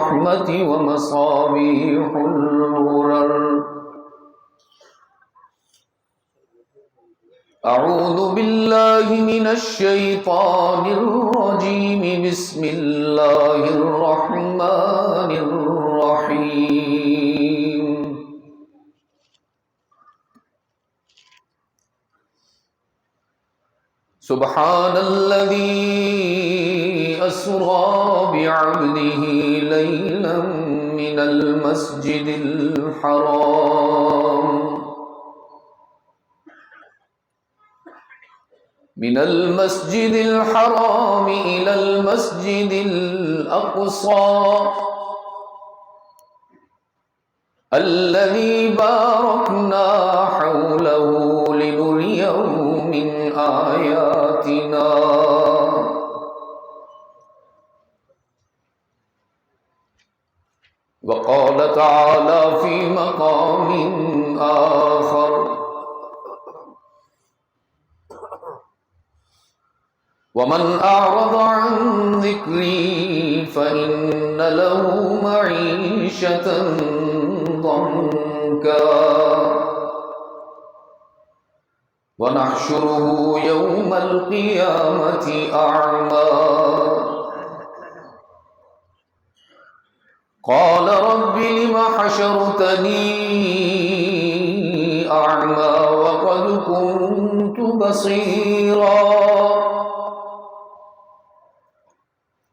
الرحمة ومصابيح الغرر. أعوذ بالله من الشيطان الرجيم. بسم الله الرحمن الرحيم. سبحان الذي أسرى بعبده ليلا من المسجد الحرام إلى المسجد الأقصى الذي باركنا حوله لنريه من آياتنا. وقال تعالى في مقام آخر: ومن أعرض عن ذكري فإن له معيشة ضنكا ونحشره يوم القيامة أعمى. قال رب لم حشرتني أعمى وقد كنت بصيرا.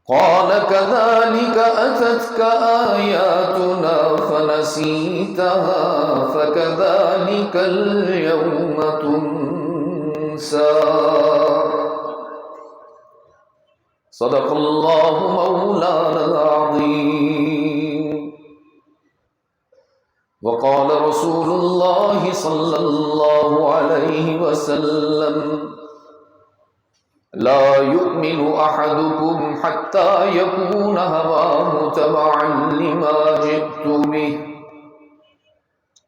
قال كذلك أتتك آياتنا فنسيتها فكذلك اليوم تنسى. صدق الله مولانا العظيم. وقال رسول الله صلى الله عليه وسلم: لا يؤمن أحدكم حتى يكون هواه تبعا لما جئت به.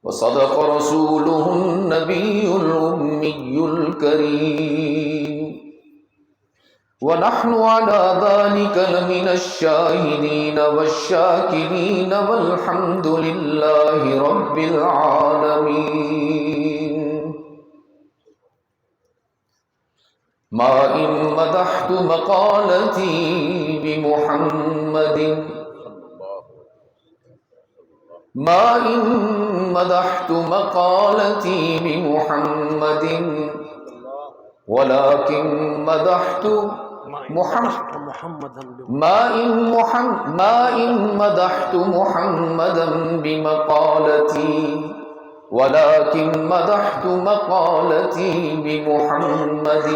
وصدق رسوله النبي الأمي الكريم. ونحن على ذلك لمن الشاهدين والشاكرين والحمد لله رب العالمين. ما إن مدحت مقالتي بمحمد ولكن مدحت محمدا بمقالتي ولكن مدحت مقالتي بمحمد.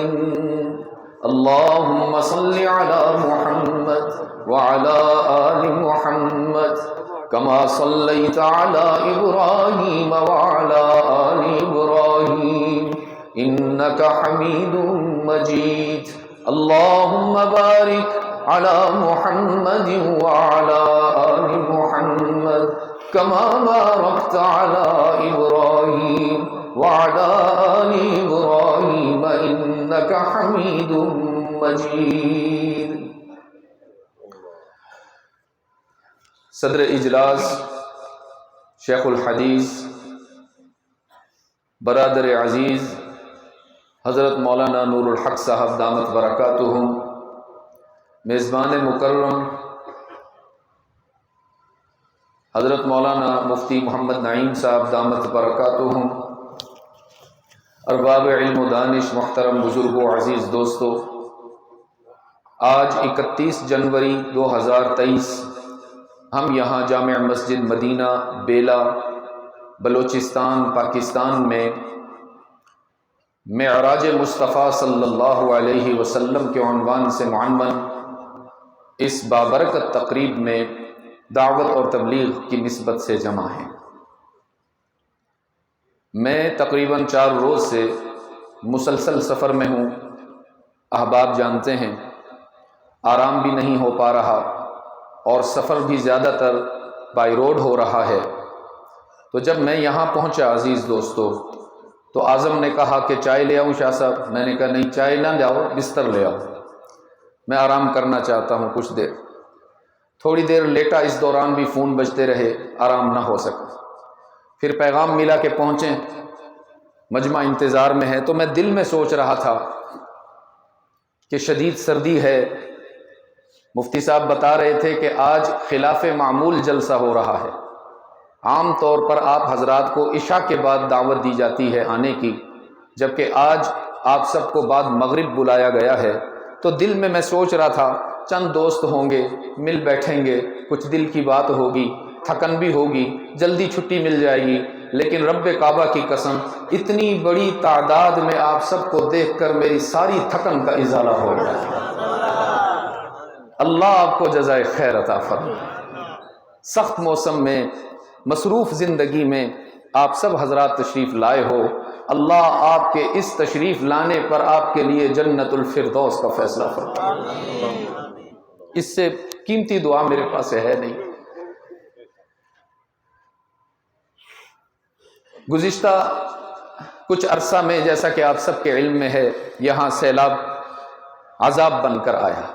اللهم صل على محمد وعلى آل محمد كما صليت على إبراهيم وعلى آل إبراهيم إنك حميد مجيد. اللهم بارك على محمد وعلى آل محمد كما باركت على إبراهيم وعلى آل إبراهيم إنك حميد مجيد. صدر اجلاس شیخ الحدیث برادر عزیز حضرت مولانا نور الحق صاحب دامت برکاتہم، میزبان مکرم حضرت مولانا مفتی محمد نعیم صاحب دامت برکاتہم، ارباب علم و دانش، محترم بزرگوں، عزیز دوستو، آج 31 جنوری 2023 ہم یہاں جامع مسجد مدینہ بیلا بلوچستان پاکستان میں معراج مصطفیٰ صلی اللہ علیہ وسلم کے عنوان سے معنون اس بابرکت تقریب میں دعوت اور تبلیغ کی نسبت سے جمع ہیں۔ میں تقریباً 4 روز سے مسلسل سفر میں ہوں، احباب جانتے ہیں آرام بھی نہیں ہو پا رہا اور سفر بھی زیادہ تر بائی روڈ ہو رہا ہے۔ تو جب میں یہاں پہنچا عزیز دوستو تو اعظم نے کہا کہ چائے لے آؤں شاہ صاحب؟ میں نے کہا نہیں، چائے نہ لاؤ، بستر لے آؤ، میں آرام کرنا چاہتا ہوں کچھ دیر۔ تھوڑی دیر لیٹا، اس دوران بھی فون بجتے رہے، آرام نہ ہو سکا۔ پھر پیغام ملا کہ پہنچیں، مجمع انتظار میں ہے۔ تو میں دل میں سوچ رہا تھا کہ شدید سردی ہے۔ مفتی صاحب بتا رہے تھے کہ آج خلاف معمول جلسہ ہو رہا ہے۔ عام طور پر آپ حضرات کو عشاء کے بعد دعوت دی جاتی ہے آنے کی، جبکہ آج آپ سب کو بعد مغرب بلایا گیا ہے۔ تو دل میں سوچ رہا تھا چند دوست ہوں گے، مل بیٹھیں گے، کچھ دل کی بات ہوگی، تھکن بھی ہوگی، جلدی چھٹی مل جائے گی۔ لیکن رب کعبہ کی قسم، اتنی بڑی تعداد میں آپ سب کو دیکھ کر میری ساری تھکن کا ازالہ ہو گیا۔ اللہ آپ کو جزائے خیر عطا فرمائے۔ سخت موسم میں، مصروف زندگی میں آپ سب حضرات تشریف لائے ہو، اللہ آپ کے اس تشریف لانے پر آپ کے لیے جنت الفردوس کا فیصلہ فرمائے۔ اس سے قیمتی دعا میرے پاس ہے نہیں۔ گزشتہ کچھ عرصہ میں، جیسا کہ آپ سب کے علم میں ہے، یہاں سیلاب عذاب بن کر آیا،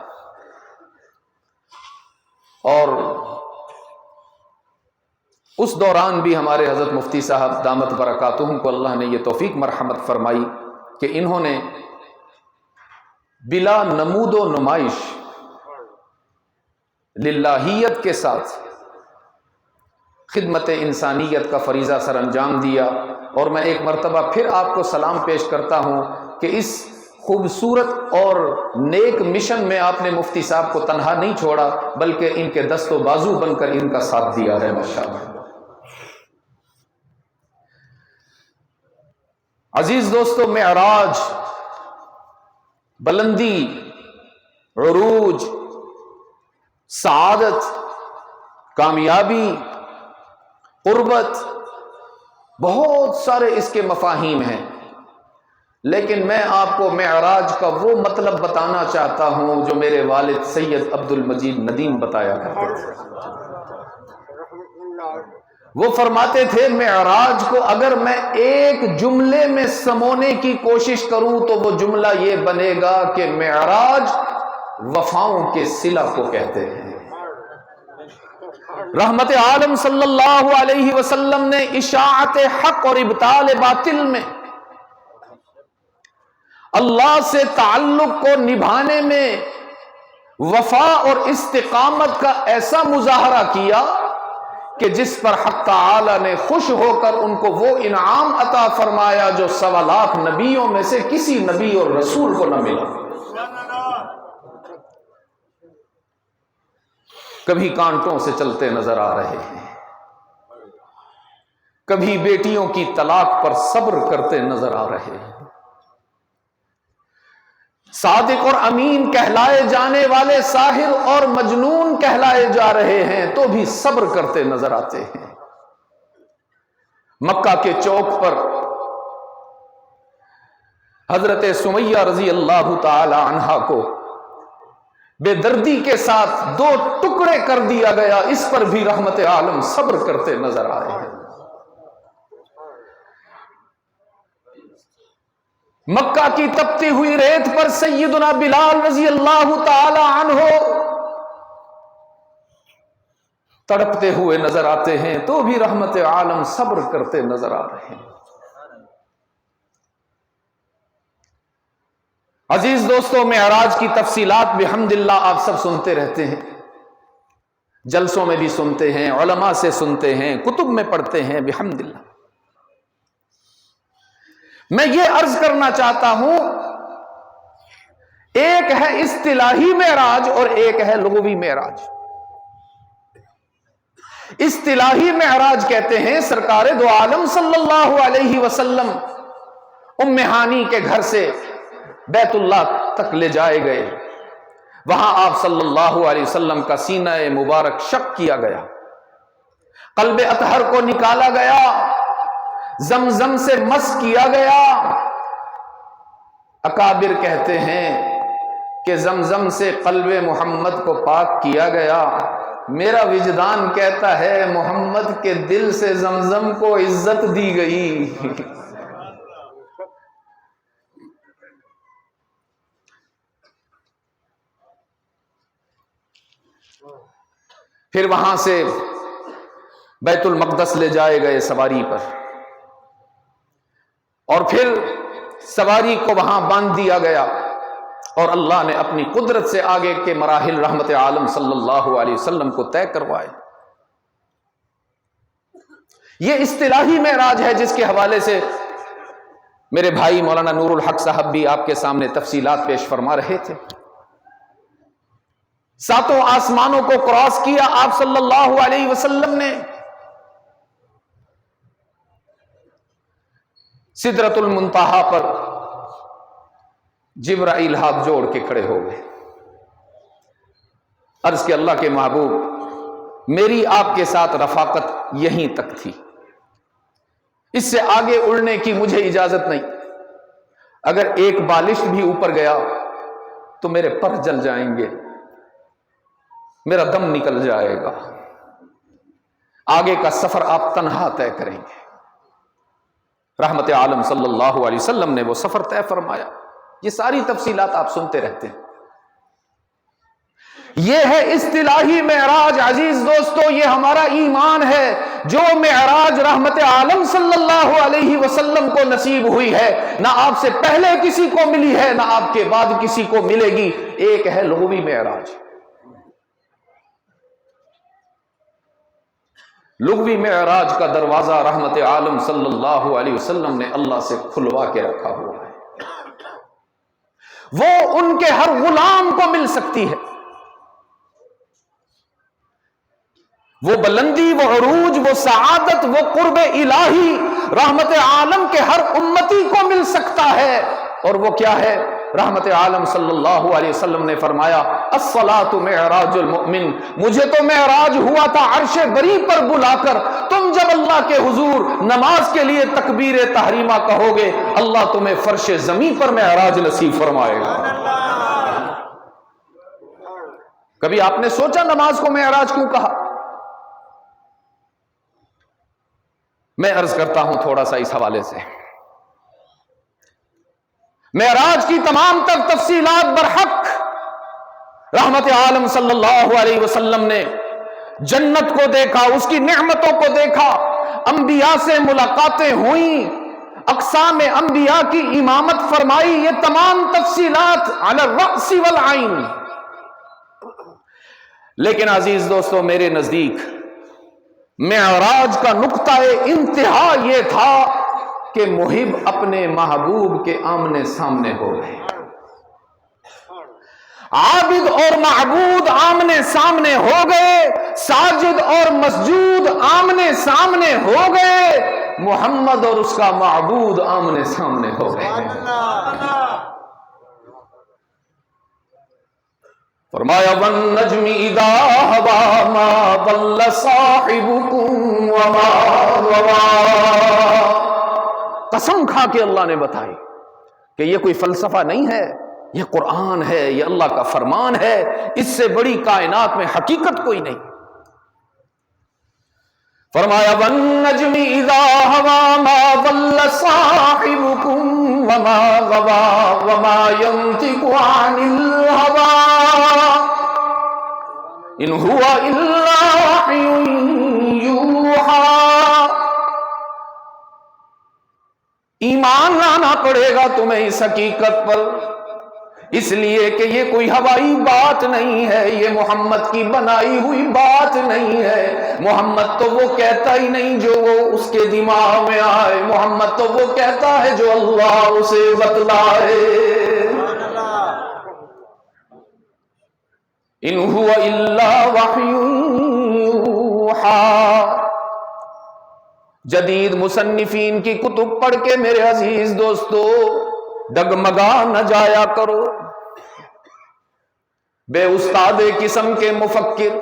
اور اس دوران بھی ہمارے حضرت مفتی صاحب دامت برکاتہم کو اللہ نے یہ توفیق مرحمت فرمائی کہ انہوں نے بلا نمود و نمائش للہیت کے ساتھ خدمت انسانیت کا فریضہ سر انجام دیا۔ اور میں ایک مرتبہ پھر آپ کو سلام پیش کرتا ہوں کہ اس خوبصورت اور نیک مشن میں آپ نے مفتی صاحب کو تنہا نہیں چھوڑا، بلکہ ان کے دست و بازو بن کر ان کا ساتھ دیا ہے، ماشاءاللہ۔ عزیز دوستو، معراج، بلندی، عروج، سعادت، کامیابی، قربت، بہت سارے اس کے مفاہیم ہیں، لیکن میں آپ کو معراج کا وہ مطلب بتانا چاہتا ہوں جو میرے والد سید عبد المجید ندیم بتایا کرتے تھے۔ وہ فرماتے تھے معراج کو اگر میں ایک جملے میں سمونے کی کوشش کروں تو وہ جملہ یہ بنے گا کہ معراج وفاؤں کے صلہ کو کہتے ہیں۔ رحمت عالم صلی اللہ علیہ وسلم نے اشاعت حق اور ابطال باطل میں اللہ سے تعلق کو نبھانے میں وفا اور استقامت کا ایسا مظاہرہ کیا کہ جس پر حق تعالی نے خوش ہو کر ان کو وہ انعام عطا فرمایا جو 1.25 لاکھ نبیوں میں سے کسی نبی اور رسول کو نہ ملا۔ کبھی کانٹوں سے چلتے نظر آ رہے ہیں، کبھی بیٹیوں کی طلاق پر صبر کرتے نظر آ رہے ہیں، صادق اور امین کہلائے جانے والے ساحر اور مجنون کہلائے جا رہے ہیں تو بھی صبر کرتے نظر آتے ہیں۔ مکہ کے چوک پر حضرت سمیہ رضی اللہ تعالی عنہا کو بے دردی کے ساتھ 2 ٹکڑے کر دیا گیا، اس پر بھی رحمت عالم صبر کرتے نظر آئے ہیں۔ مکہ کی تپتی ہوئی ریت پر سیدنا بلال رضی اللہ تعالی عنہ تڑپتے ہوئے نظر آتے ہیں تو بھی رحمت عالم صبر کرتے نظر آ رہے ہیں۔ عزیز دوستو، معراج کی تفصیلات بحمداللہ آپ سب سنتے رہتے ہیں، جلسوں میں بھی سنتے ہیں، علماء سے سنتے ہیں، کتب میں پڑھتے ہیں، بحمداللہ۔ میں یہ عرض کرنا چاہتا ہوں، ایک ہے اصطلاحی معراج اور ایک ہے لغوی معراج۔ اصطلاحی معراج کہتے ہیں سرکار دو عالم صلی اللہ علیہ وسلم ام ہانی کے گھر سے بیت اللہ تک لے جائے گئے، وہاں آپ صلی اللہ علیہ وسلم کا سینہ مبارک شق کیا گیا، قلب اطہر کو نکالا گیا، زمزم سے مس کیا گیا۔ اکابر کہتے ہیں کہ زمزم سے قلب محمد کو پاک کیا گیا، میرا وجدان کہتا ہے محمد کے دل سے زمزم کو عزت دی گئی۔ پھر وہاں سے بیت المقدس لے جائے گئے سواری پر، اور پھر سواری کو وہاں باندھ دیا گیا، اور اللہ نے اپنی قدرت سے آگے کے مراحل رحمت عالم صلی اللہ علیہ وسلم کو طے کروائے۔ یہ اصطلاحی معراج ہے جس کے حوالے سے میرے بھائی مولانا نور الحق صاحب بھی آپ کے سامنے تفصیلات پیش فرما رہے تھے۔ ساتوں آسمانوں کو کراس کیا آپ صلی اللہ علیہ وسلم نے، سدرۃ المنتہا پر جبرائیل ہاتھ جوڑ کے کھڑے ہو گئے، عرض کہ اللہ کے محبوب میری آپ کے ساتھ رفاقت یہیں تک تھی، اس سے آگے اڑنے کی مجھے اجازت نہیں، اگر ایک بالشت بھی اوپر گیا تو میرے پر جل جائیں گے، میرا دم نکل جائے گا، آگے کا سفر آپ تنہا طے کریں گے۔ رحمت عالم صلی اللہ علیہ وسلم نے وہ سفر طے فرمایا۔ یہ ساری تفصیلات آپ سنتے رہتے ہیں۔ یہ ہے اصطلاحی معراج۔ عزیز دوستو، یہ ہمارا ایمان ہے، جو معراج رحمت عالم صلی اللہ علیہ وسلم کو نصیب ہوئی ہے، نہ آپ سے پہلے کسی کو ملی ہے، نہ آپ کے بعد کسی کو ملے گی۔ ایک ہے لغوی معراج۔ لغوی معراج کا دروازہ رحمت عالم صلی اللہ علیہ وسلم نے اللہ سے کھلوا کے رکھا ہوا ہے، وہ ان کے ہر غلام کو مل سکتی ہے۔ وہ بلندی، وہ عروج، وہ سعادت، وہ قرب الہی رحمت عالم کے ہر امتی کو مل سکتا ہے، اور وہ کیا ہے؟ رحمت عالم صلی اللہ علیہ وسلم نے فرمایا الصلاۃ معراج المؤمن، مجھے تو معراج ہوا تھا عرش بری پر بلا کر، تم جب اللہ کے حضور نماز کے لیے تکبیر تحریمہ کہو گے، اللہ تمہیں فرش زمین پر معراج نصیب فرمائے گا۔ کبھی آپ نے سوچا نماز کو معراج کیوں کہا؟ میں عرض کرتا ہوں تھوڑا سا اس حوالے سے۔ معراج کی تمام تر تفصیلات برحق رحمت عالم صلی اللہ علیہ وسلم نے جنت کو دیکھا، اس کی نعمتوں کو دیکھا، انبیاء سے ملاقاتیں ہوئیں، اقسام انبیاء کی امامت فرمائی، یہ تمام تفصیلات علی الرأس والعین۔ لیکن عزیز دوستو، میرے نزدیک معراج کا نقطہ انتہا یہ تھا کہ محب اپنے محبوب کے آمنے سامنے ہو گئے، عابد اور معبود آمنے سامنے ہو گئے، ساجد اور مسجود آمنے سامنے ہو گئے، محمد اور اس کا معبود آمنے سامنے ہو گئے۔ فرمایا وَالنَّجْمِ إِذَا هَوَىٰ مَا ضَلَّ صَاحِبُكُمْ وَمَا غَوَىٰ۔ قسم کھا کے اللہ نے بتائی کہ یہ کوئی فلسفہ نہیں ہے، یہ قرآن ہے، یہ اللہ کا فرمان ہے، اس سے بڑی کائنات میں حقیقت کوئی نہیں۔ فرمایا وَالنَّجْمِ إِذَا هَوَىٰ مَا ضَلَّ صَاحِبُكُمْ وَمَا غَوَىٰ وَمَا يَنطِقُ عَنِ الْهَوَىٰ إِنْ هُوَ إِلَّا وَحْيٌ يُوحَىٰ۔ ایمان لانا پڑے گا تمہیں اس حقیقت پر، اس لیے کہ یہ کوئی ہوائی بات نہیں ہے، یہ محمد کی بنائی ہوئی بات نہیں ہے۔ محمد تو وہ کہتا ہی نہیں جو وہ اس کے دماغ میں آئے، محمد تو وہ کہتا ہے جو اللہ اسے بتلائے۔ ان هو الا وحی یوحیٰ۔ جدید مصنفین کی کتب پڑھ کے میرے عزیز دوستو ڈگمگا نہ جایا کرو۔ بے استاد قسم کے مفکر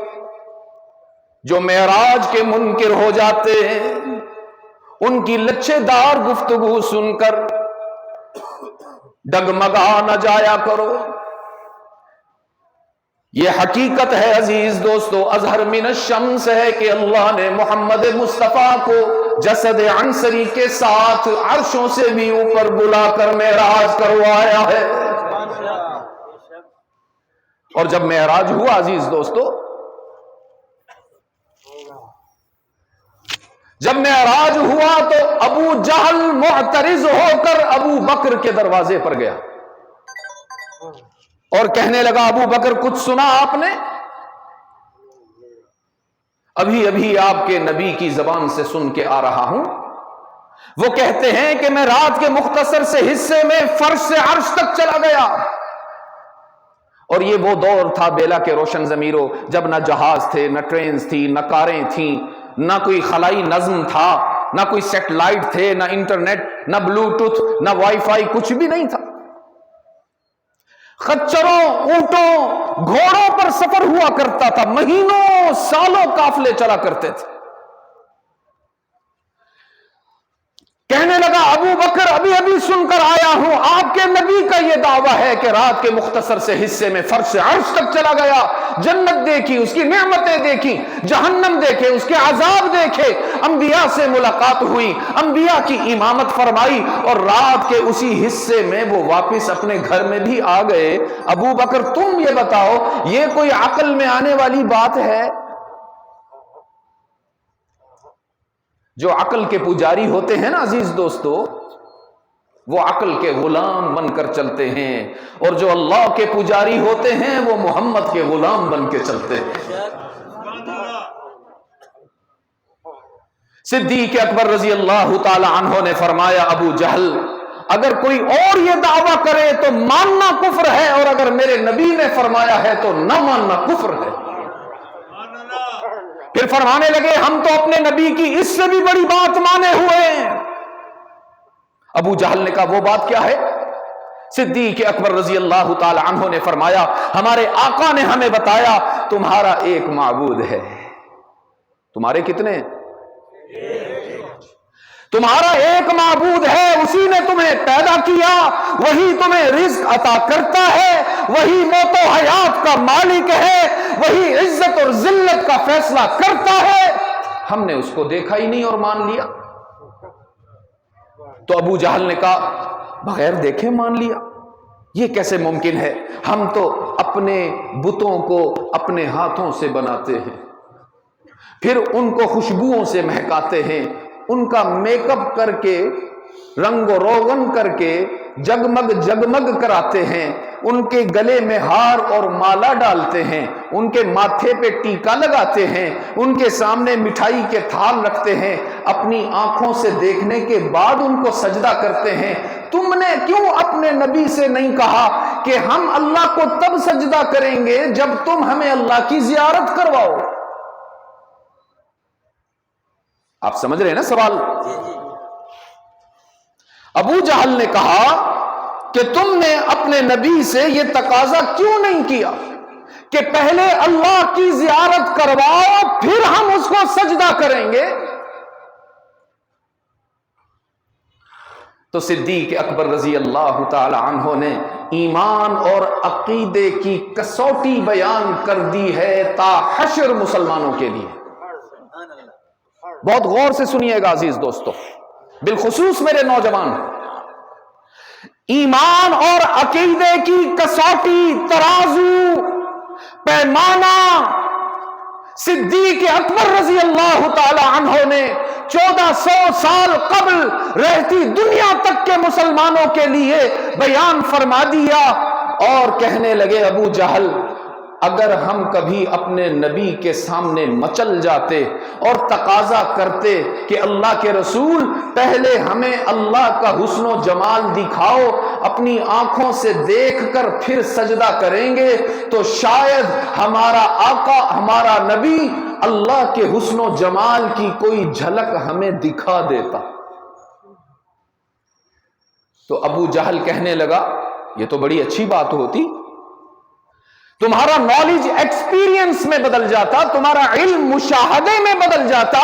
جو معراج کے منکر ہو جاتے ہیں، ان کی لچھے دار گفتگو سن کر ڈگمگا نہ جایا کرو۔ یہ حقیقت ہے عزیز دوستو، اظہر من الشمس ہے کہ اللہ نے محمد مصطفیٰ کو جسد عنصری کے ساتھ عرشوں سے بھی اوپر بلا کر معراج کروایا ہے۔ اور جب معراج ہوا عزیز دوستو، جب معراج ہوا تو ابو جہل معترض ہو کر ابو بکر کے دروازے پر گیا اور کہنے لگا ابو بکر کچھ سنا آپ نے؟ ابھی ابھی آپ کے نبی کی زبان سے سن کے آ رہا ہوں، وہ کہتے ہیں کہ میں رات کے مختصر سے حصے میں فرش سے عرش تک چلا گیا۔ اور یہ وہ دور تھا بیلا کے روشن ضمیروں، جب نہ جہاز تھے، نہ ٹرینز تھی، نہ کاریں تھیں، نہ کوئی خلائی نظم تھا، نہ کوئی سیٹلائٹ تھے، نہ انٹرنیٹ، نہ بلوٹوتھ، نہ وائی فائی، کچھ بھی نہیں تھا۔ خچروں، اونٹوں، گھوڑوں پر سفر ہوا کرتا تھا، مہینوں سالوں قافلے چلا کرتے تھے۔ کہنے لگا ابو بکر ابھی ابھی سن کر آیا ہوں، آپ کے نبی کا یہ دعویٰ ہے کہ رات کے مختصر سے حصے میں فرش سے عرش تک چلا گیا، جنت دیکھی، اس کی نعمتیں دیکھی، جہنم دیکھے، اس کے عذاب دیکھے، انبیاء سے ملاقات ہوئی، انبیاء کی امامت فرمائی، اور رات کے اسی حصے میں وہ واپس اپنے گھر میں بھی آ گئے۔ ابو بکر تم یہ بتاؤ، یہ کوئی عقل میں آنے والی بات ہے؟ جو عقل کے پجاری ہوتے ہیں نا عزیز دوستو، وہ عقل کے غلام بن کر چلتے ہیں، اور جو اللہ کے پجاری ہوتے ہیں وہ محمد کے غلام بن کے چلتے ہیں۔ صدیق اکبر رضی اللہ تعالی عنہ نے فرمایا ابو جہل اگر کوئی اور یہ دعویٰ کرے تو ماننا کفر ہے، اور اگر میرے نبی نے فرمایا ہے تو نہ ماننا کفر ہے۔ پھر فرمانے لگے ہم تو اپنے نبی کی اس سے بھی بڑی بات مانے ہوئے ہیں۔ ابو جہل نے کہا وہ بات کیا ہے؟ صدیق اکبر رضی اللہ تعالی عنہ نے فرمایا ہمارے آقا نے ہمیں بتایا تمہارا ایک معبود ہے۔ تمہارے کتنے؟ تمہارا ایک معبود ہے، اسی نے تمہیں پیدا کیا، وہی تمہیں رزق عطا کرتا ہے، وہی موت و حیات کا مالک ہے، وہی عزت اور ذلت کا فیصلہ کرتا ہے۔ ہم نے اس کو دیکھا ہی نہیں اور مان لیا۔ تو ابو جہل نے کہا بغیر دیکھے مان لیا، یہ کیسے ممکن ہے؟ ہم تو اپنے بتوں کو اپنے ہاتھوں سے بناتے ہیں، پھر ان کو خوشبوؤں سے مہکاتے ہیں، ان کا میک اپ کر کے، رنگ و روغن کر کے جگمگ جگمگ کراتے ہیں، ان کے گلے میں ہار اور مالا ڈالتے ہیں، ان کے ماتھے پہ ٹیکا لگاتے ہیں، ان کے سامنے مٹھائی کے تھال رکھتے ہیں، اپنی آنکھوں سے دیکھنے کے بعد ان کو سجدہ کرتے ہیں۔ تم نے کیوں اپنے نبی سے نہیں کہا کہ ہم اللہ کو تب سجدہ کریں گے جب تم ہمیں اللہ کی زیارت کرواؤ؟ آپ سمجھ رہے ہیں نا سوال؟ ابو جہل نے کہا کہ تم نے اپنے نبی سے یہ تقاضا کیوں نہیں کیا کہ پہلے اللہ کی زیارت کرواؤ پھر ہم اس کو سجدہ کریں گے؟ تو صدیق اکبر رضی اللہ تعالی عنہ نے ایمان اور عقیدے کی کسوٹی بیان کر دی ہے تا حشر مسلمانوں کے لیے۔ بہت غور سے سنیے گا عزیز دوستو، بالخصوص میرے نوجوان، ایمان اور عقیدے کی کسوٹی، ترازو، پیمانہ صدیق اکبر رضی اللہ تعالی عنہ نے 1400 سال قبل رہتی دنیا تک کے مسلمانوں کے لیے بیان فرما دیا، اور کہنے لگے ابو جہل اگر ہم کبھی اپنے نبی کے سامنے مچل جاتے اور تقاضا کرتے کہ اللہ کے رسول پہلے ہمیں اللہ کا حسن و جمال دکھاؤ، اپنی آنکھوں سے دیکھ کر پھر سجدہ کریں گے، تو شاید ہمارا آقا، ہمارا نبی اللہ کے حسن و جمال کی کوئی جھلک ہمیں دکھا دیتا۔ تو ابو جہل کہنے لگا یہ تو بڑی اچھی بات ہوتی، تمہارا نالج ایکسپیرینس میں بدل جاتا، تمہارا علم مشاہدے میں بدل جاتا۔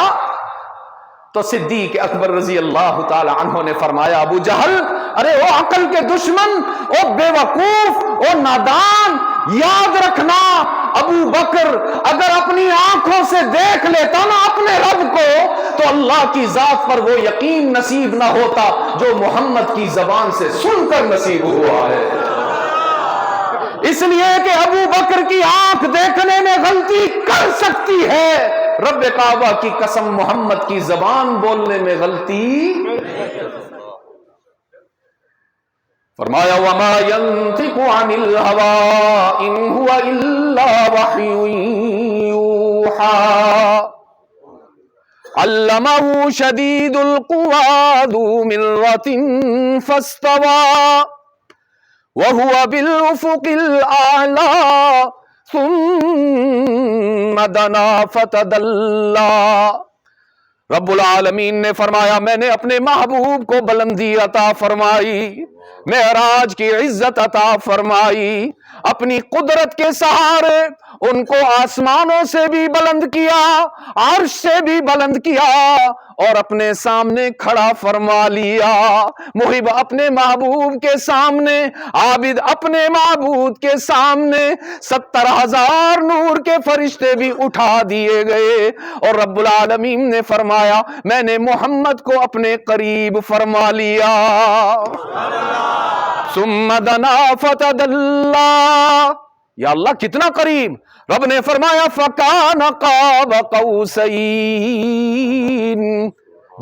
تو صدیق اکبر رضی اللہ تعالی عنہ نے فرمایا ابو جہل ارے او عقل کے دشمن، او بے وقوف، او نادان، یاد رکھنا ابو بکر اگر اپنی آنکھوں سے دیکھ لیتا نا اپنے رب کو تو اللہ کی ذات پر وہ یقین نصیب نہ ہوتا جو محمد کی زبان سے سن کر نصیب ہوا ہے۔ اس لیے کہ ابو بکر کی آنکھ دیکھنے میں غلطی کر سکتی ہے، رب کعبہ کی قسم محمد کی زبان بولنے میں غلطی. فرمایا وما ينطق عن الهوى ان هو الا وحي يوحى علمه شديد القوى ذو مرة فاستوى وهو بالأفق الأعلى ثم دنا فتدلى. رب العالمین نے فرمایا میں نے اپنے محبوب کو بلندی عطا فرمائی، معراج کی عزت عطا فرمائی، اپنی قدرت کے سہارے ان کو آسمانوں سے بھی بلند کیا، عرش سے بھی بلند کیا اور اپنے سامنے کھڑا فرما لیا. محب اپنے محبوب کے سامنے، عابد اپنے معبود کے سامنے 70,000 نور کے فرشتے بھی اٹھا دیے گئے اور رب العالمین نے فرمایا میں نے محمد کو اپنے قریب فرما لیا. ثم دنا فتدلى، یا اللہ کتنا قریب. رب نے فرمایا فکان قاب قوسین،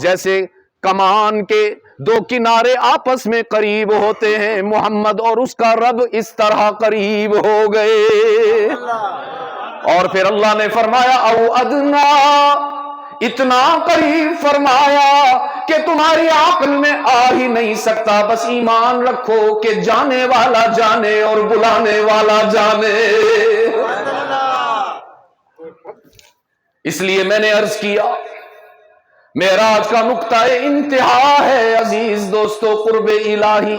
جیسے کمان کے دو کنارے آپس میں قریب ہوتے ہیں، محمد اور اس کا رب اس طرح قریب ہو گئے. اور پھر اللہ نے فرمایا او ادنا، اتنا قریب فرمایا کہ تمہاری عقل میں آ ہی نہیں سکتا. بس ایمان رکھو کہ جانے والا جانے اور بلانے والا جانے. اس لیے میں نے عرض کیا معراج کا نقطہ انتہا ہے عزیز دوستو قرب الہی.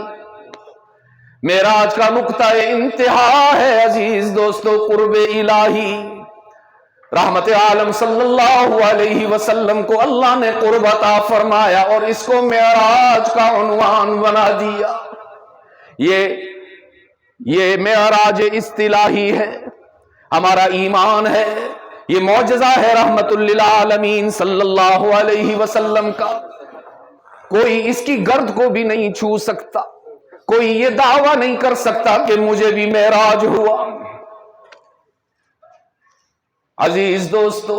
معراج کا نقطہ انتہا ہے عزیز دوستو قرب الہی. رحمت عالم صلی اللہ علیہ وسلم کو اللہ نے قرب عطا فرمایا اور اس کو معراج کا عنوان بنا دیا. یہ معراج اصطلاحی ہے، ہمارا ایمان ہے، یہ معجزہ ہے رحمت للعالمین صلی اللہ علیہ وسلم کا. کوئی اس کی گرد کو بھی نہیں چھو سکتا، کوئی یہ دعویٰ نہیں کر سکتا کہ مجھے بھی معراج ہوا. عزیز دوستو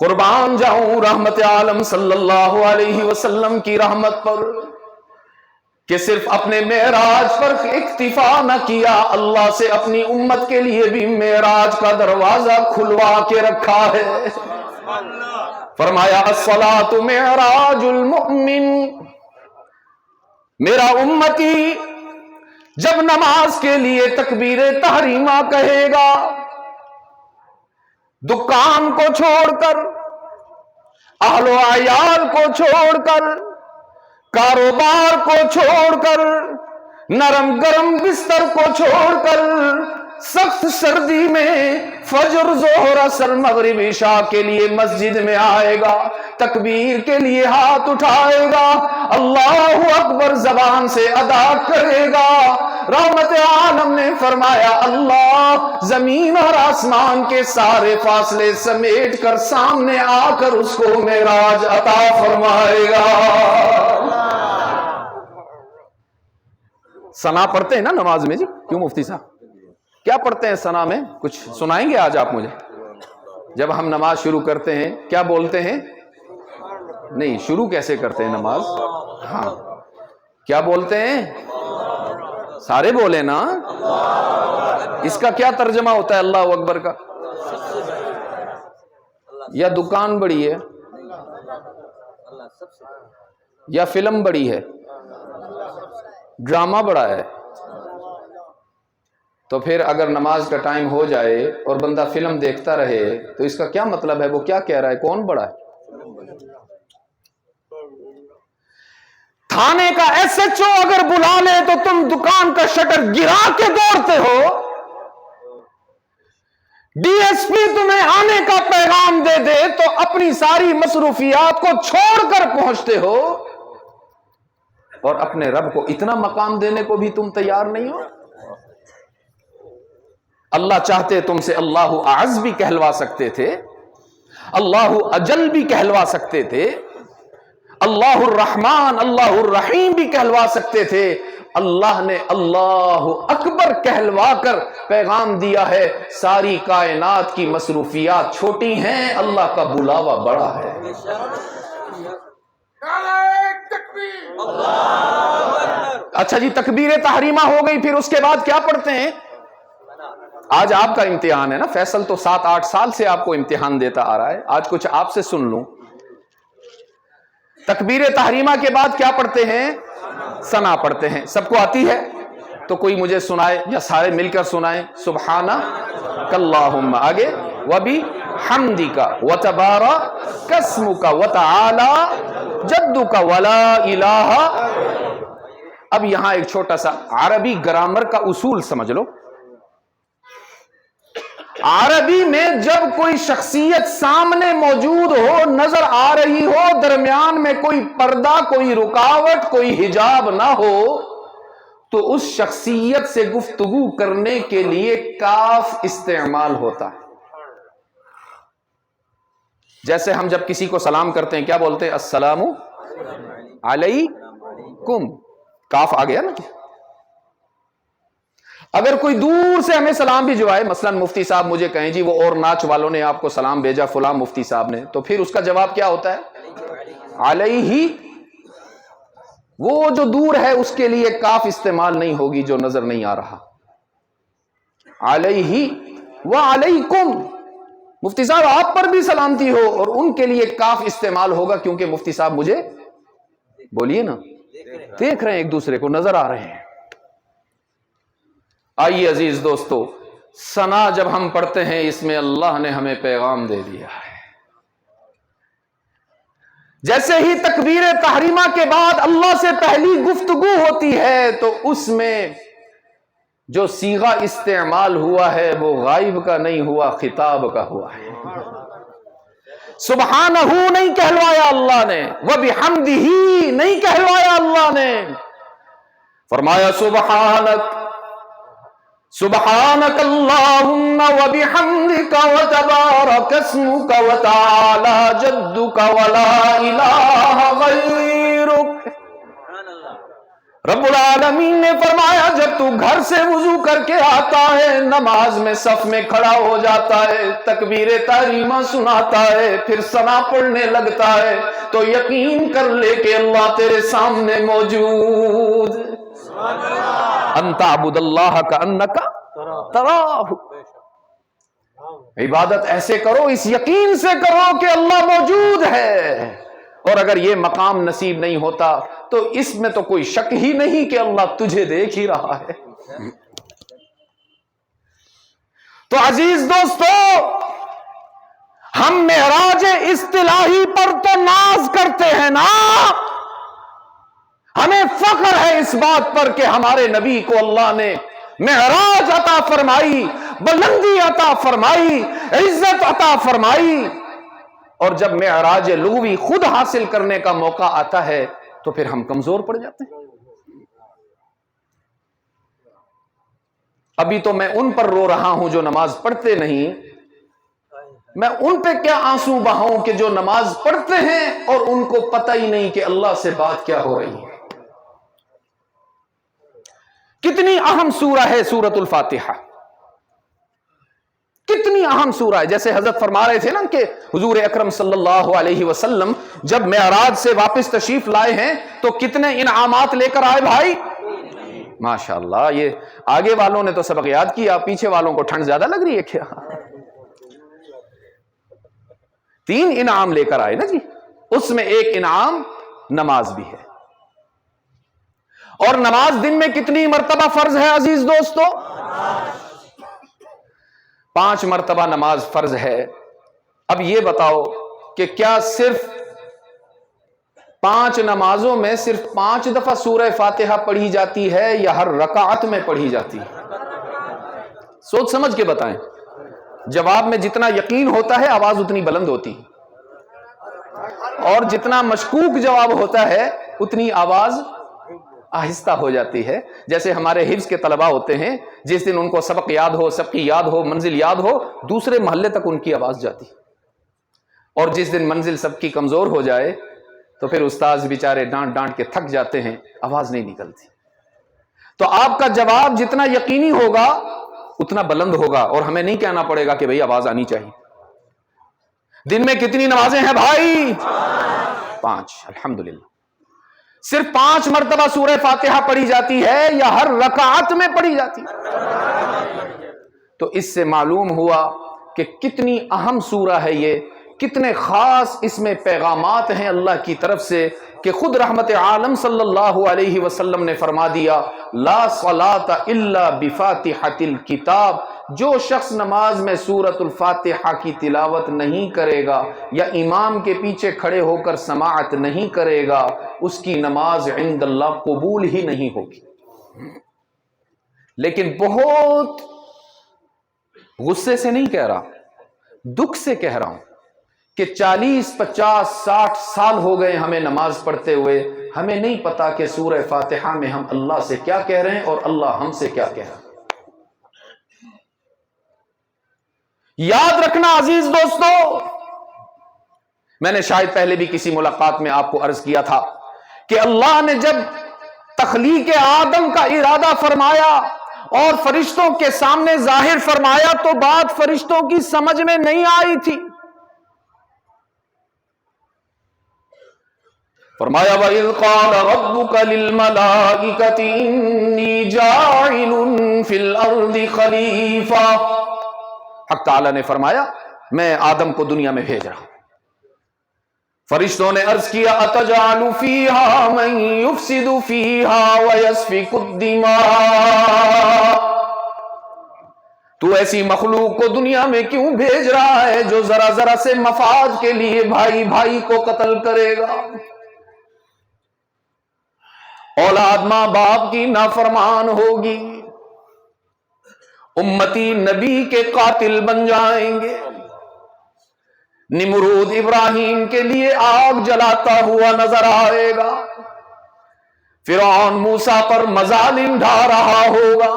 قربان جاؤں رحمت عالم صلی اللہ علیہ وسلم کی رحمت پر کہ صرف اپنے معراج پر اکتفا نہ کیا، اللہ سے اپنی امت کے لیے بھی معراج کا دروازہ کھلوا کے رکھا ہے. فرمایا الصلاۃ معراج المؤمن، میرا امتی جب نماز کے لیے تکبیر تحریمہ کہے گا، دکان کو چھوڑ کر، اہل و عیال کو چھوڑ کر، کاروبار کو چھوڑ کر، نرم گرم بستر کو چھوڑ کر، سخت سردی میں فجر ظہر عصر مغرب عشاء کے لیے مسجد میں آئے گا، تکبیر کے لیے ہاتھ اٹھائے گا، اللہ اکبر زبان سے ادا کرے گا. رحمت عالم نے فرمایا اللہ زمین اور آسمان کے سارے فاصلے سمیٹ کر سامنے آ کر اس کو معراج عطا فرمائے گا. ثنا پڑھتے ہیں نا نماز میں جی، کیوں مفتی صاحب کیا پڑھتے ہیں ثنا میں؟ کچھ سنائیں گے آج آپ مجھے؟ جب ہم نماز شروع کرتے ہیں کیا بولتے ہیں؟ نہیں، شروع کیسے کرتے ہیں نماز؟ ہاں کیا بولتے ہیں؟ سارے بولے نا. اس کا کیا ترجمہ ہوتا ہے اللہ اکبر کا؟ یا دکان بڑی ہے، یا فلم بڑی ہے، ڈرامہ بڑا ہے. تو پھر اگر نماز کا ٹائم ہو جائے اور بندہ فلم دیکھتا رہے تو اس کا کیا مطلب ہے؟ وہ کیا کہہ رہا ہے؟ کون بڑا ہے؟ تھانے کا ایس ایچ او اگر بلا لے تو تم دکان کا شٹر گرا کے دوڑتے ہو، ڈی ایس پی تمہیں آنے کا پیغام دے دے تو اپنی ساری مصروفیات کو چھوڑ کر پہنچتے ہو، اور اپنے رب کو اتنا مقام دینے کو بھی تم تیار نہیں ہو. اللہ چاہتے تم سے اللہ اعز بھی کہلوا سکتے تھے، اللہ اجل بھی کہلوا سکتے تھے، اللہ الرحمن اللہ الرحیم بھی کہلوا سکتے تھے، اللہ نے اللہ اکبر کہلوا کر پیغام دیا ہے، ساری کائنات کی مصروفیات چھوٹی ہیں، اللہ کا بلاوا بڑا ہے۔ اچھا جی، تکبیر تحریمہ ہو گئی، پھر اس کے بعد کیا پڑھتے ہیں؟ آج آپ کا امتحان ہے نا، فیصل تو 7-8 سال سے آپ کو امتحان دیتا آ رہا ہے، آج کچھ آپ سے سن لوں۔ تکبیر تحریمہ کے بعد کیا پڑھتے ہیں؟ ثنا پڑھتے ہیں، سب کو آتی ہے تو کوئی مجھے سنائے یا سارے مل کر سنائیں۔ سبحانک اللہم، آگے وبحمدک وتبارک اسمک وتعالی جدک ولا الہ۔ اب یہاں ایک چھوٹا سا عربی گرامر کا اصول سمجھ لو۔ عربی میں جب کوئی شخصیت سامنے موجود ہو، نظر آ رہی ہو، درمیان میں کوئی پردہ، کوئی رکاوٹ، کوئی حجاب نہ ہو، تو اس شخصیت سے گفتگو کرنے کے لیے کاف استعمال ہوتا ہے۔ جیسے ہم جب کسی کو سلام کرتے ہیں کیا بولتے ہیں؟ السلام علیکم، کاف آ گیا نا۔ اگر کوئی دور سے ہمیں سلام بھجوائے، مثلا مفتی صاحب مجھے کہیں جی وہ اور ناچ والوں نے آپ کو سلام بھیجا فلاں مفتی صاحب نے، تو پھر اس کا جواب کیا ہوتا ہے؟ علیہ۔ وہ جو دور ہے اس کے لیے کاف استعمال نہیں ہوگی جو نظر نہیں آ رہا۔ علیہ وعلیکم، مفتی صاحب آپ پر بھی سلامتی ہو، اور ان کے لیے کاف استعمال ہوگا کیونکہ مفتی صاحب مجھے، بولیے نا، دیکھ رہے ہیں، ایک دوسرے کو نظر آ رہے ہیں۔ آئیے عزیز دوستو، ثنا جب ہم پڑھتے ہیں اس میں اللہ نے ہمیں پیغام دے دیا ہے۔ جیسے ہی تکبیر تحریمہ کے بعد اللہ سے پہلی گفتگو ہوتی ہے تو اس میں جو صیغہ استعمال ہوا ہے وہ غائب کا نہیں ہوا، خطاب کا ہوا ہے۔ سبحانہ نہیں کہلوایا اللہ نے، وبحمدہ نہیں کہلوایا اللہ نے، فرمایا سبحانک، سبحانک اللہم وبحمدک وتبارک اسمک وتعالی جدک ولا الہ غیرک۔ رب العالمین نے فرمایا جب تو گھر سے وضو کر کے آتا ہے، نماز میں صف میں کھڑا ہو جاتا ہے، تکبیر تحریمہ سناتا ہے، پھر ثنا پڑھنے لگتا ہے، تو یقین کر لے کہ اللہ تیرے سامنے موجود۔ ان تعبد اللہ کانک تراہ، عبادت ایسے کرو، اس یقین سے کرو کہ اللہ موجود ہے۔ اور اگر یہ مقام نصیب نہیں ہوتا تو اس میں تو کوئی شک ہی نہیں کہ اللہ تجھے دیکھ ہی رہا ہے۔ تو عزیز دوستو، ہم معراج اصطلاحی پر تو ناز کرتے ہیں نا، ہمیں فخر ہے اس بات پر کہ ہمارے نبی کو اللہ نے معراج عطا فرمائی، بلندی عطا فرمائی، عزت عطا فرمائی، اور جب معراج لغوی خود حاصل کرنے کا موقع آتا ہے تو پھر ہم کمزور پڑ جاتے ہیں۔ ابھی تو میں ان پر رو رہا ہوں جو نماز پڑھتے نہیں، میں ان پہ کیا آنسو بہاؤں کہ جو نماز پڑھتے ہیں اور ان کو پتہ ہی نہیں کہ اللہ سے بات کیا ہو رہی ہے۔ کتنی اہم سورہ ہے سورۃ الفاتحہ، کتنی اہم سورہ ہے۔ جیسے حضرت فرما رہے تھے نا کہ حضور اکرم صلی اللہ علیہ وسلم جب معراج سے واپس تشریف لائے ہیں تو کتنے انعامات لے کر آئے بھائی؟ ماشاءاللہ، یہ آگے والوں نے تو سبق یاد کیا، پیچھے والوں کو ٹھنڈ زیادہ لگ رہی ہے کیا؟ 3 انعام لے کر آئے نا جی، اس میں ایک انعام نماز بھی ہے۔ اور نماز دن میں کتنی مرتبہ فرض ہے عزیز دوستو؟ 5 مرتبہ نماز فرض ہے۔ اب یہ بتاؤ کہ کیا صرف 5 نمازوں میں صرف 5 دفعہ سورہ فاتحہ پڑھی جاتی ہے یا ہر رکعت میں پڑھی جاتی ہے؟ سوچ سمجھ کے بتائیں۔ جواب میں جتنا یقین ہوتا ہے آواز اتنی بلند ہوتی ہے، اور جتنا مشکوک جواب ہوتا ہے اتنی آواز آہستہ ہو جاتی ہے۔ جیسے ہمارے حفظ کے طلبہ ہوتے ہیں، جس دن ان کو سبق یاد ہو، سب کی یاد ہو، منزل یاد ہو، دوسرے محلے تک ان کی آواز جاتی، اور جس دن منزل سب کی کمزور ہو جائے تو پھر استاذ بیچارے ڈانٹ ڈانٹ کے تھک جاتے ہیں، آواز نہیں نکلتی۔ تو آپ کا جواب جتنا یقینی ہوگا اتنا بلند ہوگا، اور ہمیں نہیں کہنا پڑے گا کہ بھئی آواز آنی چاہیے۔ دن میں کتنی نمازیں ہیں بھائی؟ 5۔ الحمدللہ۔ صرف 5 مرتبہ سورہ فاتحہ پڑھی جاتی ہے یا ہر رکعت میں پڑھی جاتی ہے؟ تو اس سے معلوم ہوا کہ کتنی اہم سورہ ہے یہ، کتنے خاص اس میں پیغامات ہیں اللہ کی طرف سے، کہ خود رحمت عالم صلی اللہ علیہ وسلم نے فرما دیا لا صلاۃ الا بفاتحۃ الکتاب، جو شخص نماز میں سورۃ الفاتحہ کی تلاوت نہیں کرے گا یا امام کے پیچھے کھڑے ہو کر سماعت نہیں کرے گا، اس کی نماز عند اللہ قبول ہی نہیں ہوگی۔ لیکن بہت غصے سے نہیں کہہ رہا، دکھ سے کہہ رہا ہوں کہ 40 50 60 سال ہو گئے ہمیں نماز پڑھتے ہوئے، ہمیں نہیں پتا کہ سورہ فاتحہ میں ہم اللہ سے کیا کہہ رہے ہیں اور اللہ ہم سے کیا کہہ رہا ہے۔ یاد رکھنا عزیز دوستو، میں نے شاید پہلے بھی کسی ملاقات میں آپ کو عرض کیا تھا کہ اللہ نے جب تخلیق آدم کا ارادہ فرمایا اور فرشتوں کے سامنے ظاہر فرمایا تو بات فرشتوں کی سمجھ میں نہیں آئی تھی۔ فرمایا وَإِذْ قَالَ رَبُّكَ لِلْمَلَائِكَةِ إِنِّي جَاعِلٌ فِي الْأَرْضِ خَلِيفَةً، حق تعالی نے فرمایا میں آدم کو دنیا میں بھیج رہا ہوں۔ فرشتوں نے عرض کیا أَتَجْعَلُ فِيهَا مَن يُفْسِدُ فِيهَا وَيَسْفِكُ الدِّمَاءَ، تو ایسی مخلوق کو دنیا میں کیوں بھیج رہا ہے جو ذرا ذرا سے مفاد کے لیے بھائی بھائی کو قتل کرے گا، اولاد ماں باپ کی نافرمان ہوگی، امتی نبی کے قاتل بن جائیں گے۔ نمرود ابراہیم کے لیے آگ جلاتا ہوا نظر آئے گا، فرعون موسیٰ پر مظالم ڈھا رہا ہوگا،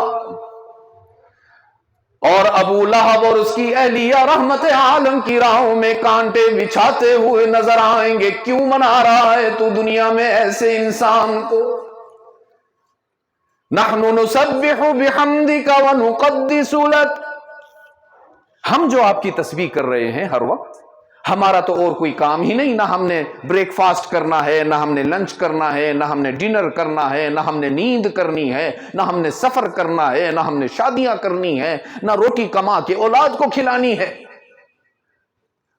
اور ابو لہب اور اس کی اہلیہ رحمت عالم کی راہوں میں کانٹے بچھاتے ہوئے نظر آئیں گے۔ کیوں منا رہا ہے تو دنیا میں ایسے انسان کو؟ نحن نسبح بحمدک ونقدس لک، ہم جو آپ کی تسبیح کر رہے ہیں ہر وقت، ہمارا تو اور کوئی کام ہی نہیں، نہ ہم نے بریک فاسٹ کرنا ہے، نہ ہم نے لنچ کرنا ہے، نہ ہم نے ڈنر کرنا ہے، نہ ہم نے نیند کرنی ہے، نہ ہم نے سفر کرنا ہے، نہ ہم نے شادیاں کرنی ہے، نہ روٹی کما کے اولاد کو کھلانی ہے۔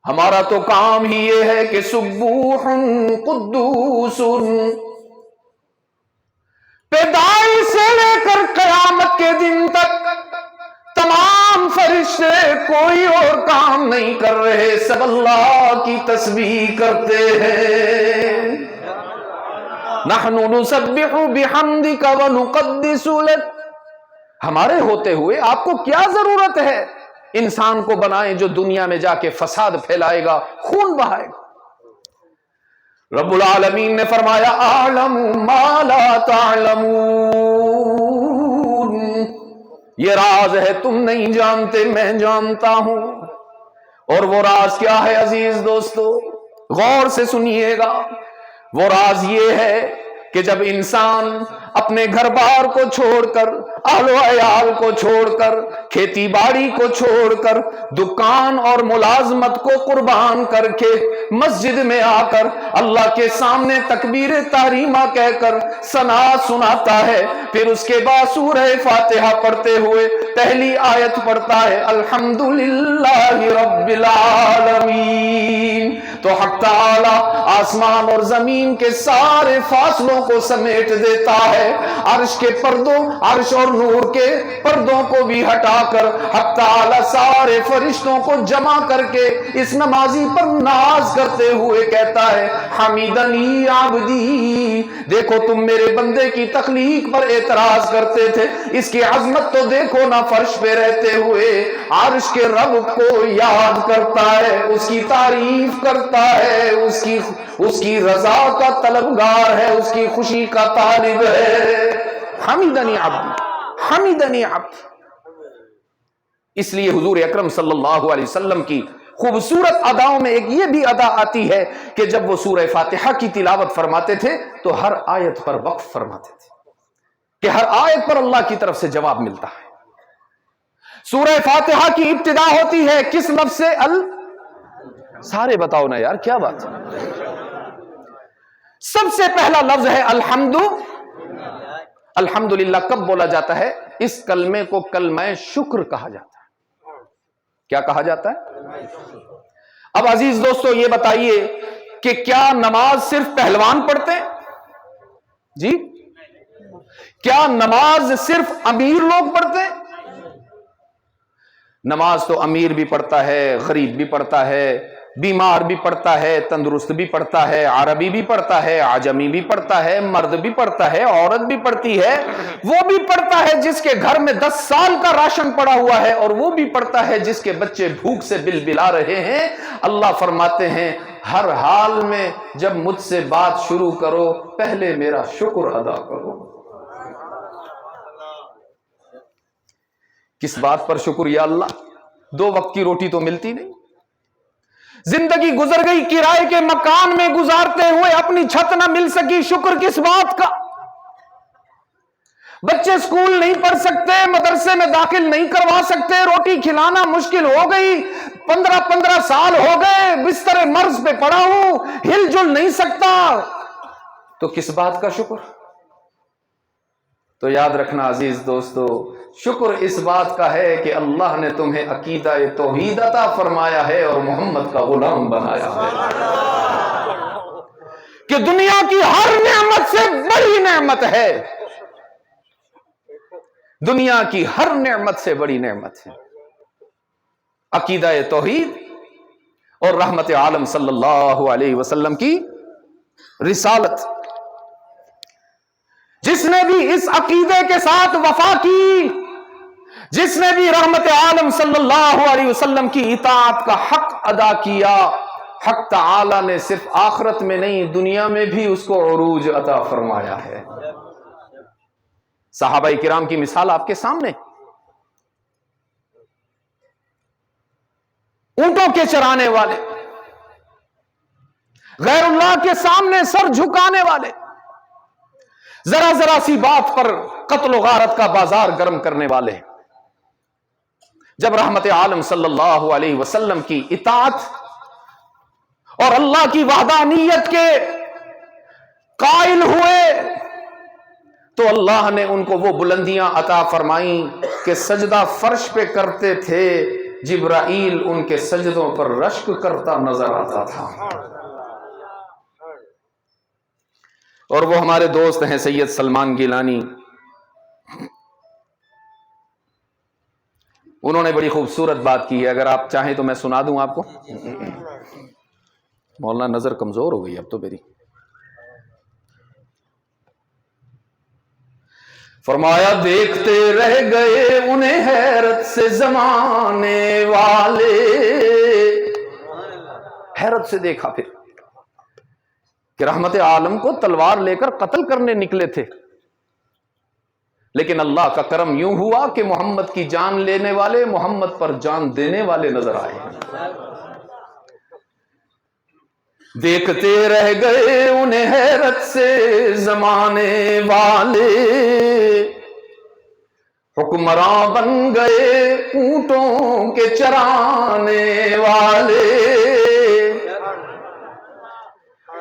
ہمارا تو کام ہی یہ ہے کہ سبوح قدوس، پیدائش سے لے کر قیامت کے دن تک تمام فرشتے کوئی اور کام نہیں کر رہے، سب اللہ کی تسبیح کرتے ہیں۔ نحن نسبح بحمدک ونقدس لک، ہمارے ہوتے ہوئے آپ کو کیا ضرورت ہے انسان کو بنائیں جو دنیا میں جا کے فساد پھیلائے گا، خون بہائے گا۔ رب العالمین نے فرمایا اعلم ما لا تعلمون، یہ راز ہے تم نہیں جانتے، میں جانتا ہوں۔ اور وہ راز کیا ہے عزیز دوستو؟ غور سے سنیے گا۔ وہ راز یہ ہے کہ جب انسان اپنے گھر بار کو چھوڑ کر، اہل و عیال کو چھوڑ کر، کھیتی باڑی کو چھوڑ کر، دکان اور ملازمت کو قربان کر کے مسجد میں آ کر اللہ کے سامنے تکبیر تحریمہ کہہ کر ثنا سناتا ہے، پھر اس کے بعد سورہ فاتحہ پڑھتے ہوئے پہلی آیت پڑھتا ہے الحمدللہ رب العالمین، تو حق تعالی آسمان اور زمین کے سارے فاصلوں کو سمیٹ دیتا ہے، عرش کے پردوں، عرش اور نور کے پردوں کو بھی ہٹا کر حق تعالی سارے فرشتوں کو جمع کر کے اس نمازی پر ناز کرتے ہوئے کہتا ہے حمیدنی عبدی، دیکھو تم میرے بندے کی تخلیق پر اعتراض کرتے تھے، اس کی عظمت تو دیکھو نہ، فرش پہ رہتے ہوئے عرش کے رب کو یاد کرتا ہے، اس کی تعریف کرتا ہے، اس کی رضا کا طلبگار ہے، اس کی خوشی کا طالب ہے۔ حمیدنی عبدی، حمیدنی عبدی۔ اس لیے حضور اکرم صلی اللہ علیہ وسلم کی خوبصورت اداؤں میں ایک یہ بھی ادا آتی ہے کہ جب وہ سورہ فاتحہ کی تلاوت فرماتے تھے تو ہر آیت پر وقف فرماتے تھے۔ کہ ہر آیت پر اللہ کی طرف سے جواب ملتا ہے۔ سورہ فاتحہ کی ابتدا ہوتی ہے کس لفظ سے؟ سارے بتاؤ نا یار، کیا بات ہے؟ سب سے پہلا لفظ ہے الحمد۔ الحمدللہ کب بولا جاتا ہے؟ اس کلمے کو کلمہ شکر کہا جاتا ہے۔ کیا کہا جاتا ہے؟ اب عزیز دوستو یہ بتائیے کہ کیا نماز صرف پہلوان پڑھتے ہیں؟ جی، کیا نماز صرف امیر لوگ پڑھتے ہیں؟ نماز تو امیر بھی پڑھتا ہے، غریب بھی پڑھتا ہے، بیمار بھی پڑھتا ہے، تندرست بھی پڑھتا ہے، عربی بھی پڑھتا ہے، عجمی بھی پڑھتا ہے، مرد بھی پڑھتا ہے، عورت بھی پڑھتی ہے، وہ بھی پڑھتا ہے جس کے گھر میں 10 سال کا راشن پڑا ہوا ہے، اور وہ بھی پڑھتا ہے جس کے بچے بھوک سے بلبلا رہے ہیں۔ اللہ فرماتے ہیں ہر حال میں جب مجھ سے بات شروع کرو پہلے میرا شکر ادا کرو۔ کس بات پر شکر یا اللہ؟ 2 وقت کی روٹی تو ملتی نہیں، زندگی گزر گئی کرائے کے مکان میں گزارتے ہوئے، اپنی چھت نہ مل سکی، شکر کس بات کا؟ بچے سکول نہیں پڑھ سکتے، مدرسے میں داخل نہیں کروا سکتے، روٹی کھلانا مشکل ہو گئی، 15 سال ہو گئے بستر مرض پہ پڑا ہوں، ہل جل نہیں سکتا، تو کس بات کا شکر؟ تو یاد رکھنا عزیز دوستو، شکر اس بات کا ہے کہ اللہ نے تمہیں عقیدہ توحید عطا فرمایا ہے اور محمد کا غلام بنایا ہے، کہ دنیا کی ہر نعمت سے بڑی نعمت ہے، دنیا کی ہر نعمت سے بڑی نعمت ہے عقیدہ توحید اور رحمت عالم صلی اللہ علیہ وسلم کی رسالت۔ جس نے بھی اس عقیدے کے ساتھ وفا کی، جس نے بھی رحمت عالم صلی اللہ علیہ وسلم کی اطاعت کا حق ادا کیا، حق تعالی نے صرف آخرت میں نہیں دنیا میں بھی اس کو عروج عطا فرمایا ہے۔ صحابہ کرام کی مثال آپ کے سامنے، اونٹوں کے چرانے والے، غیر اللہ کے سامنے سر جھکانے والے، ذرا سی بات پر قتل و غارت کا بازار گرم کرنے والے، جب رحمت عالم صلی اللہ علیہ وسلم کی اطاعت اور اللہ کی وحدانیت کے قائل ہوئے تو اللہ نے ان کو وہ بلندیاں عطا فرمائیں کہ سجدہ فرش پہ کرتے تھے، جبرائیل ان کے سجدوں پر رشک کرتا نظر آتا تھا۔ اور وہ ہمارے دوست ہیں سید سلمان گیلانی، انہوں نے بڑی خوبصورت بات کی ہے، اگر آپ چاہیں تو میں سنا دوں آپ کو۔ مولانا نظر کمزور ہو گئی اب تو میری۔ فرمایا دیکھتے رہ گئے انہیں حیرت سے زمانے والے، حیرت سے دیکھا پھر کہ رحمت عالم کو تلوار لے کر قتل کرنے نکلے تھے، لیکن اللہ کا کرم یوں ہوا کہ محمد کی جان لینے والے محمد پر جان دینے والے نظر آئے۔ دیکھتے رہ گئے انہیں حیرت سے زمانے والے، حکمراں بن گئے اونٹوں کے چرانے والے،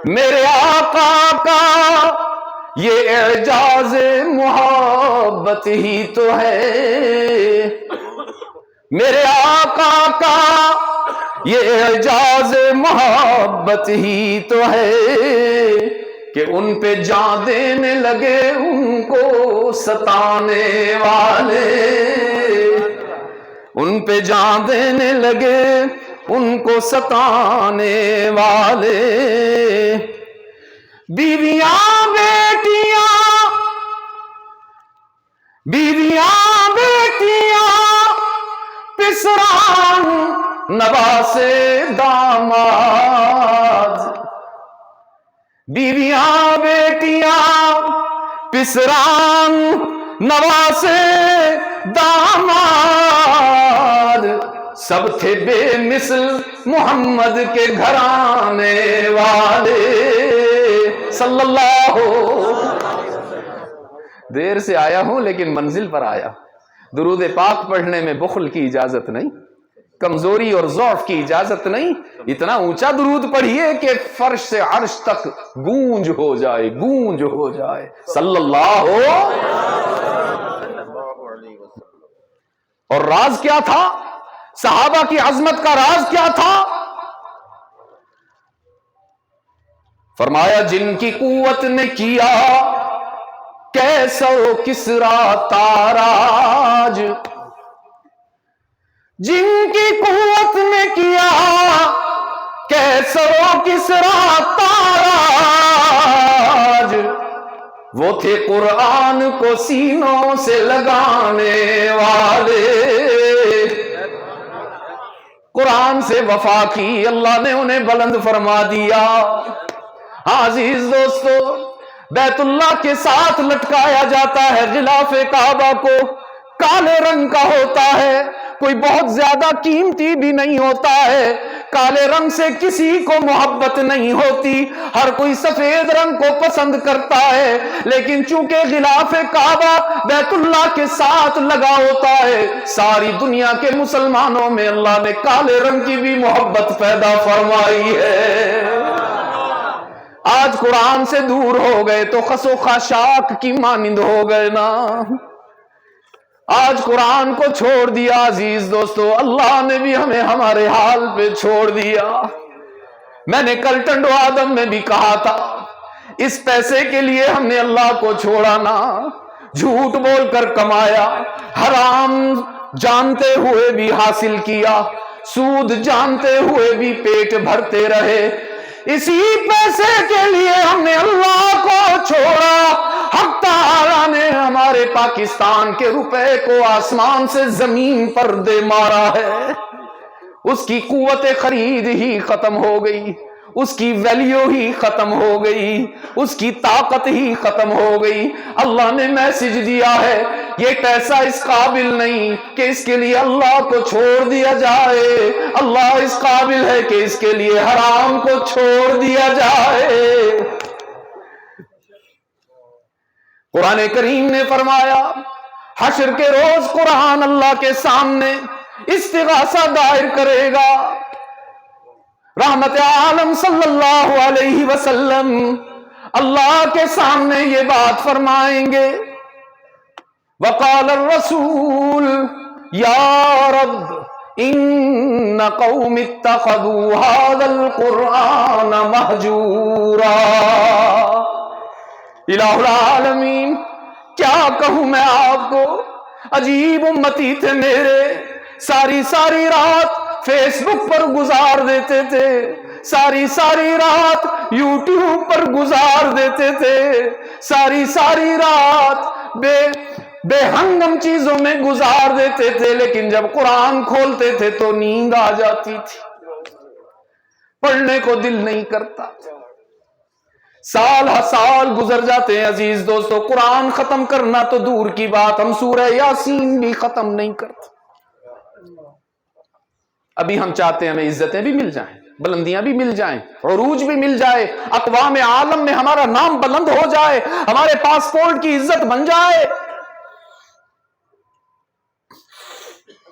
میرے آقا کا یہ اعجاز محبت ہی تو ہے، میرے آقا کا یہ اعجاز محبت ہی تو ہے کہ ان پہ جان دینے لگے ان کو ستانے والے، ان پہ جان دینے لگے ان کو ستانے والے، بیویاں بیٹیاں پسران نواسے داماد، بیویاں بیٹیاں پسران نواسے داماد، سب تھے بے مثل محمد کے گھرانے والے صلی اللہ دیر سے آیا ہوں لیکن منزل پر آیا. درود پاک پڑھنے میں بخل کی اجازت نہیں، کمزوری اور ضعف کی اجازت نہیں. اتنا اونچا درود پڑھیے کہ فرش سے عرش تک گونج ہو جائے، گونج ہو جائے. صلی اللہ اور راز کیا تھا؟ صحابہ کی عظمت کا راز کیا تھا؟ فرمایا جن کی قوت نے کیا کیسر و کسرا تاراج، جن کی قوت نے کیا کیسر و کسرا تاراج، وہ تھے قرآن کو سینوں سے لگانے والے. قرآن سے وفا کی، اللہ نے انہیں بلند فرما دیا. عزیز دوستو، بیت اللہ کے ساتھ لٹکایا جاتا ہے غلاف کعبہ کو، کالے رنگ کا ہوتا ہے، کوئی بہت زیادہ قیمتی بھی نہیں ہوتا ہے. کالے رنگ سے کسی کو محبت نہیں ہوتی، ہر کوئی سفید رنگ کو پسند کرتا ہے. لیکن چونکہ غلاف کعبہ بیت اللہ کے ساتھ لگا ہوتا ہے، ساری دنیا کے مسلمانوں میں اللہ نے کالے رنگ کی بھی محبت پیدا فرمائی ہے. آج قرآن سے دور ہو گئے تو خس و خاشاک کی مانند ہو گئے نا. آج قرآن کو چھوڑ دیا. عزیز دوستو، اللہ نے بھی ہمیں ہمارے حال پہ چھوڑ دیا. میں نے کل ٹنڈو آدم میں بھی کہا تھا، اس پیسے کے لیے ہم نے اللہ کو چھوڑا نا. جھوٹ بول کر کمایا، حرام جانتے ہوئے بھی حاصل کیا، سود جانتے ہوئے بھی پیٹ بھرتے رہے. اسی پیسے کے لیے ہم نے اللہ کو چھوڑا. حق تعالیٰ نے ہمارے پاکستان کے روپے کو آسمان سے زمین پر دے مارا ہے. اس کی قوت خرید ہی ختم ہو گئی، اس کی ویلیو ہی ختم ہو گئی، اس کی طاقت ہی ختم ہو گئی. اللہ نے میسج دیا ہے یہ پیسہ اس قابل نہیں کہ اس کے لیے اللہ کو چھوڑ دیا جائے. اللہ اس قابل ہے کہ اس کے لیے حرام کو چھوڑ دیا جائے. قرآن کریم نے فرمایا حشر کے روز قرآن اللہ کے سامنے استغاثہ دائر کرے گا. رحمت عالم صلی اللہ علیہ وسلم اللہ کے سامنے یہ بات فرمائیں گے، وقال الرسول یا رب ان قوم اتخذوا هذا القرآن مہجورا. الہ العالمین، کیا کہوں میں آپ کو، عجیب امتی تھے میرے. ساری رات فیس بک پر گزار دیتے تھے، ساری رات یوٹیوب پر گزار دیتے تھے، ساری رات بے ہنگم چیزوں میں گزار دیتے تھے. لیکن جب قرآن کھولتے تھے تو نیند آ جاتی تھی، پڑھنے کو دل نہیں کرتا. سال ہر سال گزر جاتے ہیں. عزیز دوستو، قرآن ختم کرنا تو دور کی بات، ہم سورہ یاسین بھی ختم نہیں کرتے. ابھی ہم چاہتے ہیں ہمیں عزتیں بھی مل جائیں، بلندیاں بھی مل جائیں، عروج بھی مل جائے، اقوام عالم میں ہمارا نام بلند ہو جائے، ہمارے پاسپورٹ کی عزت بن جائے.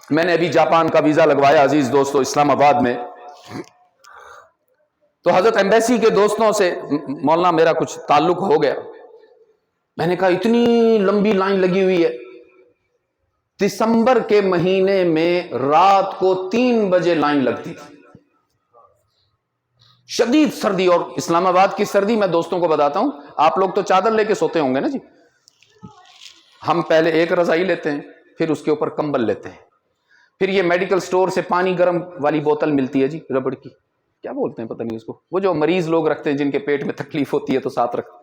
میں نے ابھی جاپان کا ویزا لگوایا عزیز دوستو اسلام آباد میں. تو حضرت ایمبیسی کے دوستوں سے مولانا میرا کچھ تعلق ہو گیا. میں نے کہا اتنی لمبی لائن لگی ہوئی ہے. دسمبر کے مہینے میں رات کو 3 بجے لائن لگتی تھی. شدید سردی، اور اسلام آباد کی سردی میں دوستوں کو بتاتا ہوں، آپ لوگ تو چادر لے کے سوتے ہوں گے نا جی. ہم پہلے ایک رضائی لیتے ہیں، پھر اس کے اوپر کمبل لیتے ہیں، پھر یہ میڈیکل سٹور سے پانی گرم والی بوتل ملتی ہے جی، ربڑ کی، کیا بولتے ہیں پتہ نہیں اس کو، وہ جو مریض لوگ رکھتے ہیں جن کے پیٹ میں تکلیف ہوتی ہے تو ساتھ رکھتے.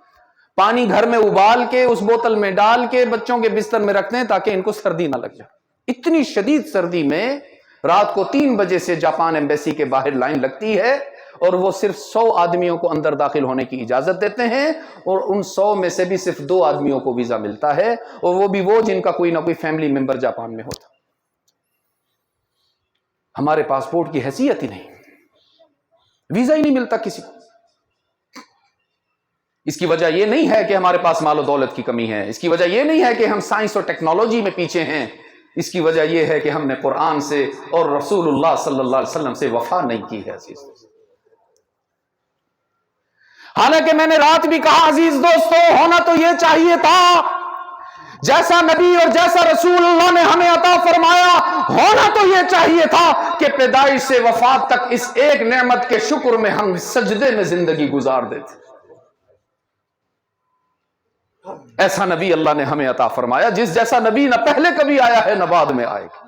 پانی گھر میں ابال کے اس بوتل میں ڈال کے بچوں کے بستر میں رکھتے ہیں تاکہ ان کو سردی نہ لگ جائے. اتنی شدید سردی میں رات کو 3 بجے سے جاپان ایمبیسی کے باہر لائن لگتی ہے، اور وہ صرف 100 آدمیوں کو اندر داخل ہونے کی اجازت دیتے ہیں، اور ان 100 میں سے بھی صرف 2 آدمیوں کو ویزا ملتا ہے، اور وہ بھی وہ جن کا کوئی نہ کوئی فیملی ممبر جاپان میں ہوتا. ہمارے پاسپورٹ کی حیثیت ہی نہیں، ویزا ہی نہیں ملتا کسی کو. اس کی وجہ یہ نہیں ہے کہ ہمارے پاس مال و دولت کی کمی ہے، اس کی وجہ یہ نہیں ہے کہ ہم سائنس اور ٹیکنالوجی میں پیچھے ہیں، اس کی وجہ یہ ہے کہ ہم نے قرآن سے اور رسول اللہ صلی اللہ علیہ وسلم سے وفا نہیں کی ہے عزیز۔ حالانکہ میں نے رات بھی کہا عزیز دوستو، ہونا تو یہ چاہیے تھا جیسا نبی اور جیسا رسول اللہ نے ہمیں عطا فرمایا، ہونا تو یہ چاہیے تھا کہ پیدائش سے وفات تک اس ایک نعمت کے شکر میں ہم سجدے میں زندگی گزار دیتے۔ ایسا نبی اللہ نے ہمیں عطا فرمایا، جس جیسا نبی نہ پہلے کبھی آیا ہے نہ بعد میں آئے گا۔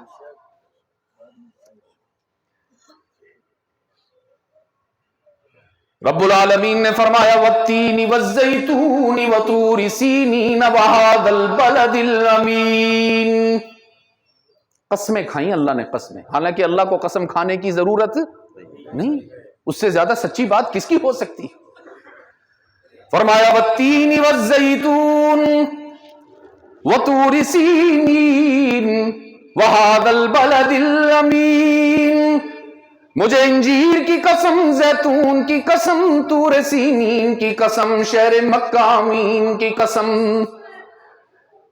رب العالمین نے فرمایا وَالتِّينِ وَالزَّيْتُونِ وَطُورِ سِينِينَ وَهَذَا الْبَلَدِ الْأَمِينِ۔ قسمیں کھائیں اللہ نے، قسمیں، حالانکہ اللہ کو قسم کھانے کی ضرورت نہیں، اس سے زیادہ سچی بات کس کی ہو سکتی؟ فرمایا وَالتِّينِ وَالزَّيْتُونِ وَطُورِ سِينِينَ وَهَذَا الْبَلَدِ الْأَمِينِ۔ مجھے انجیر کی قسم، زیتون کی قسم، طور سینین کی قسم، شہر مکہ امین کی قسم۔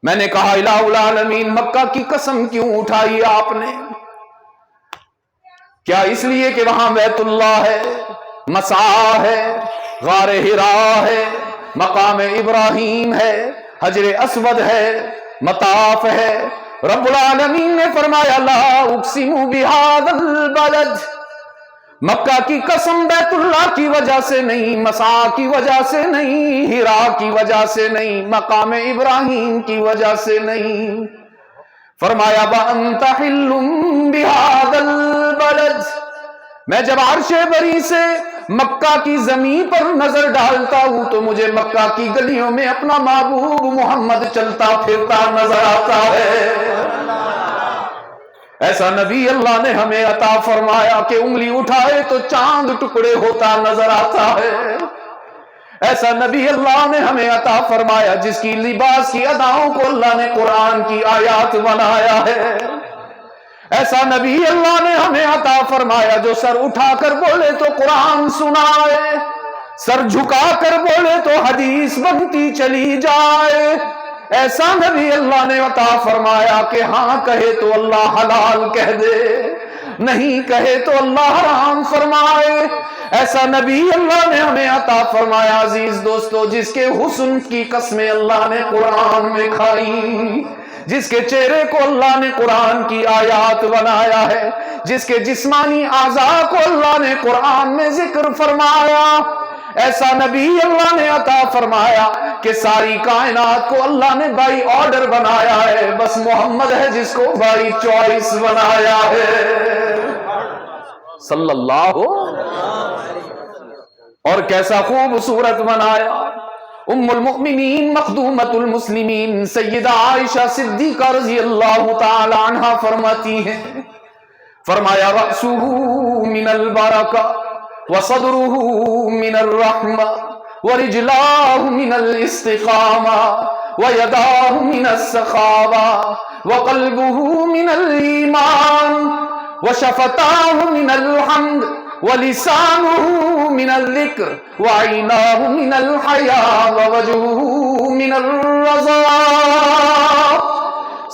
میں نے کہا الہ العالمین، مکہ کی قسم کیوں اٹھائی آپ نے؟ کیا اس لیے کہ وہاں بیت اللہ ہے، مسعی ہے، غار حرا ہے، مقام ابراہیم ہے، حجر اسود ہے، مطاف ہے؟ رب العالمین نے فرمایا لا اقسم بہذا البلد، مکہ کی قسم بیت اللہ کی وجہ سے نہیں، مسعی کی وجہ سے نہیں، حرا کی وجہ سے نہیں، مقام ابراہیم کی وجہ سے نہیں۔ فرمایا وَأَنْتَ حِلٌّ بِهَذَا الْبَلَدِ، میں جب عرش بری سے مکہ کی زمین پر نظر ڈالتا ہوں تو مجھے مکہ کی گلیوں میں اپنا محبوب محمد چلتا پھرتا نظر آتا ہے۔ ایسا نبی اللہ نے ہمیں عطا فرمایا کہ انگلی اٹھائے تو چاند ٹکڑے ہوتا نظر آتا ہے۔ ایسا نبی اللہ نے ہمیں عطا فرمایا جس کی لباس کی اداؤں کو اللہ نے قرآن کی آیات بنایا ہے۔ ایسا نبی اللہ نے ہمیں عطا فرمایا جو سر اٹھا کر بولے تو قرآن سنائے، سر جھکا کر بولے تو حدیث بنتی چلی جائے۔ ایسا نبی اللہ نے عطا فرمایا کہ ہاں کہے تو اللہ حلال کہہ دے، نہیں کہے تو اللہ حرام فرمائے۔ ایسا نبی اللہ نے ہمیں عطا فرمایا عزیز دوستو جس کے حسن کی قسمیں اللہ نے قرآن میں کھائی، جس کے چہرے کو اللہ نے قرآن کی آیات بنایا ہے، جس کے جسمانی اعضاء کو اللہ نے قرآن میں ذکر فرمایا۔ ایسا نبی اللہ نے عطا فرمایا کہ ساری کائنات کو اللہ نے بائی آرڈر بنایا ہے، بس محمد ہے جس کو بائی چوائس بنایا ہے صلی اللہ۔ اور کیسا خوبصورت بنایا۔ ام المؤمنین مخدومۃ المسلمین سیدہ عائشہ صدیقہ رضی اللہ تعالی عنہا فرماتی ہیں، فرمایا رأسہ من البرکہ وصدرہ من الرحمہ ورجلاہ من الاستقامہ ویداہ من السخاوہ وقلبہ من الایمان وشفتاہ من الحمد وَلِسَانُهُ مِنَ الذِّكْرِ وَعَيْنَاهُ مِنَ الْحَيَاءِ وَوَجْهُهُ مِنَ الرَّضَاءِ۔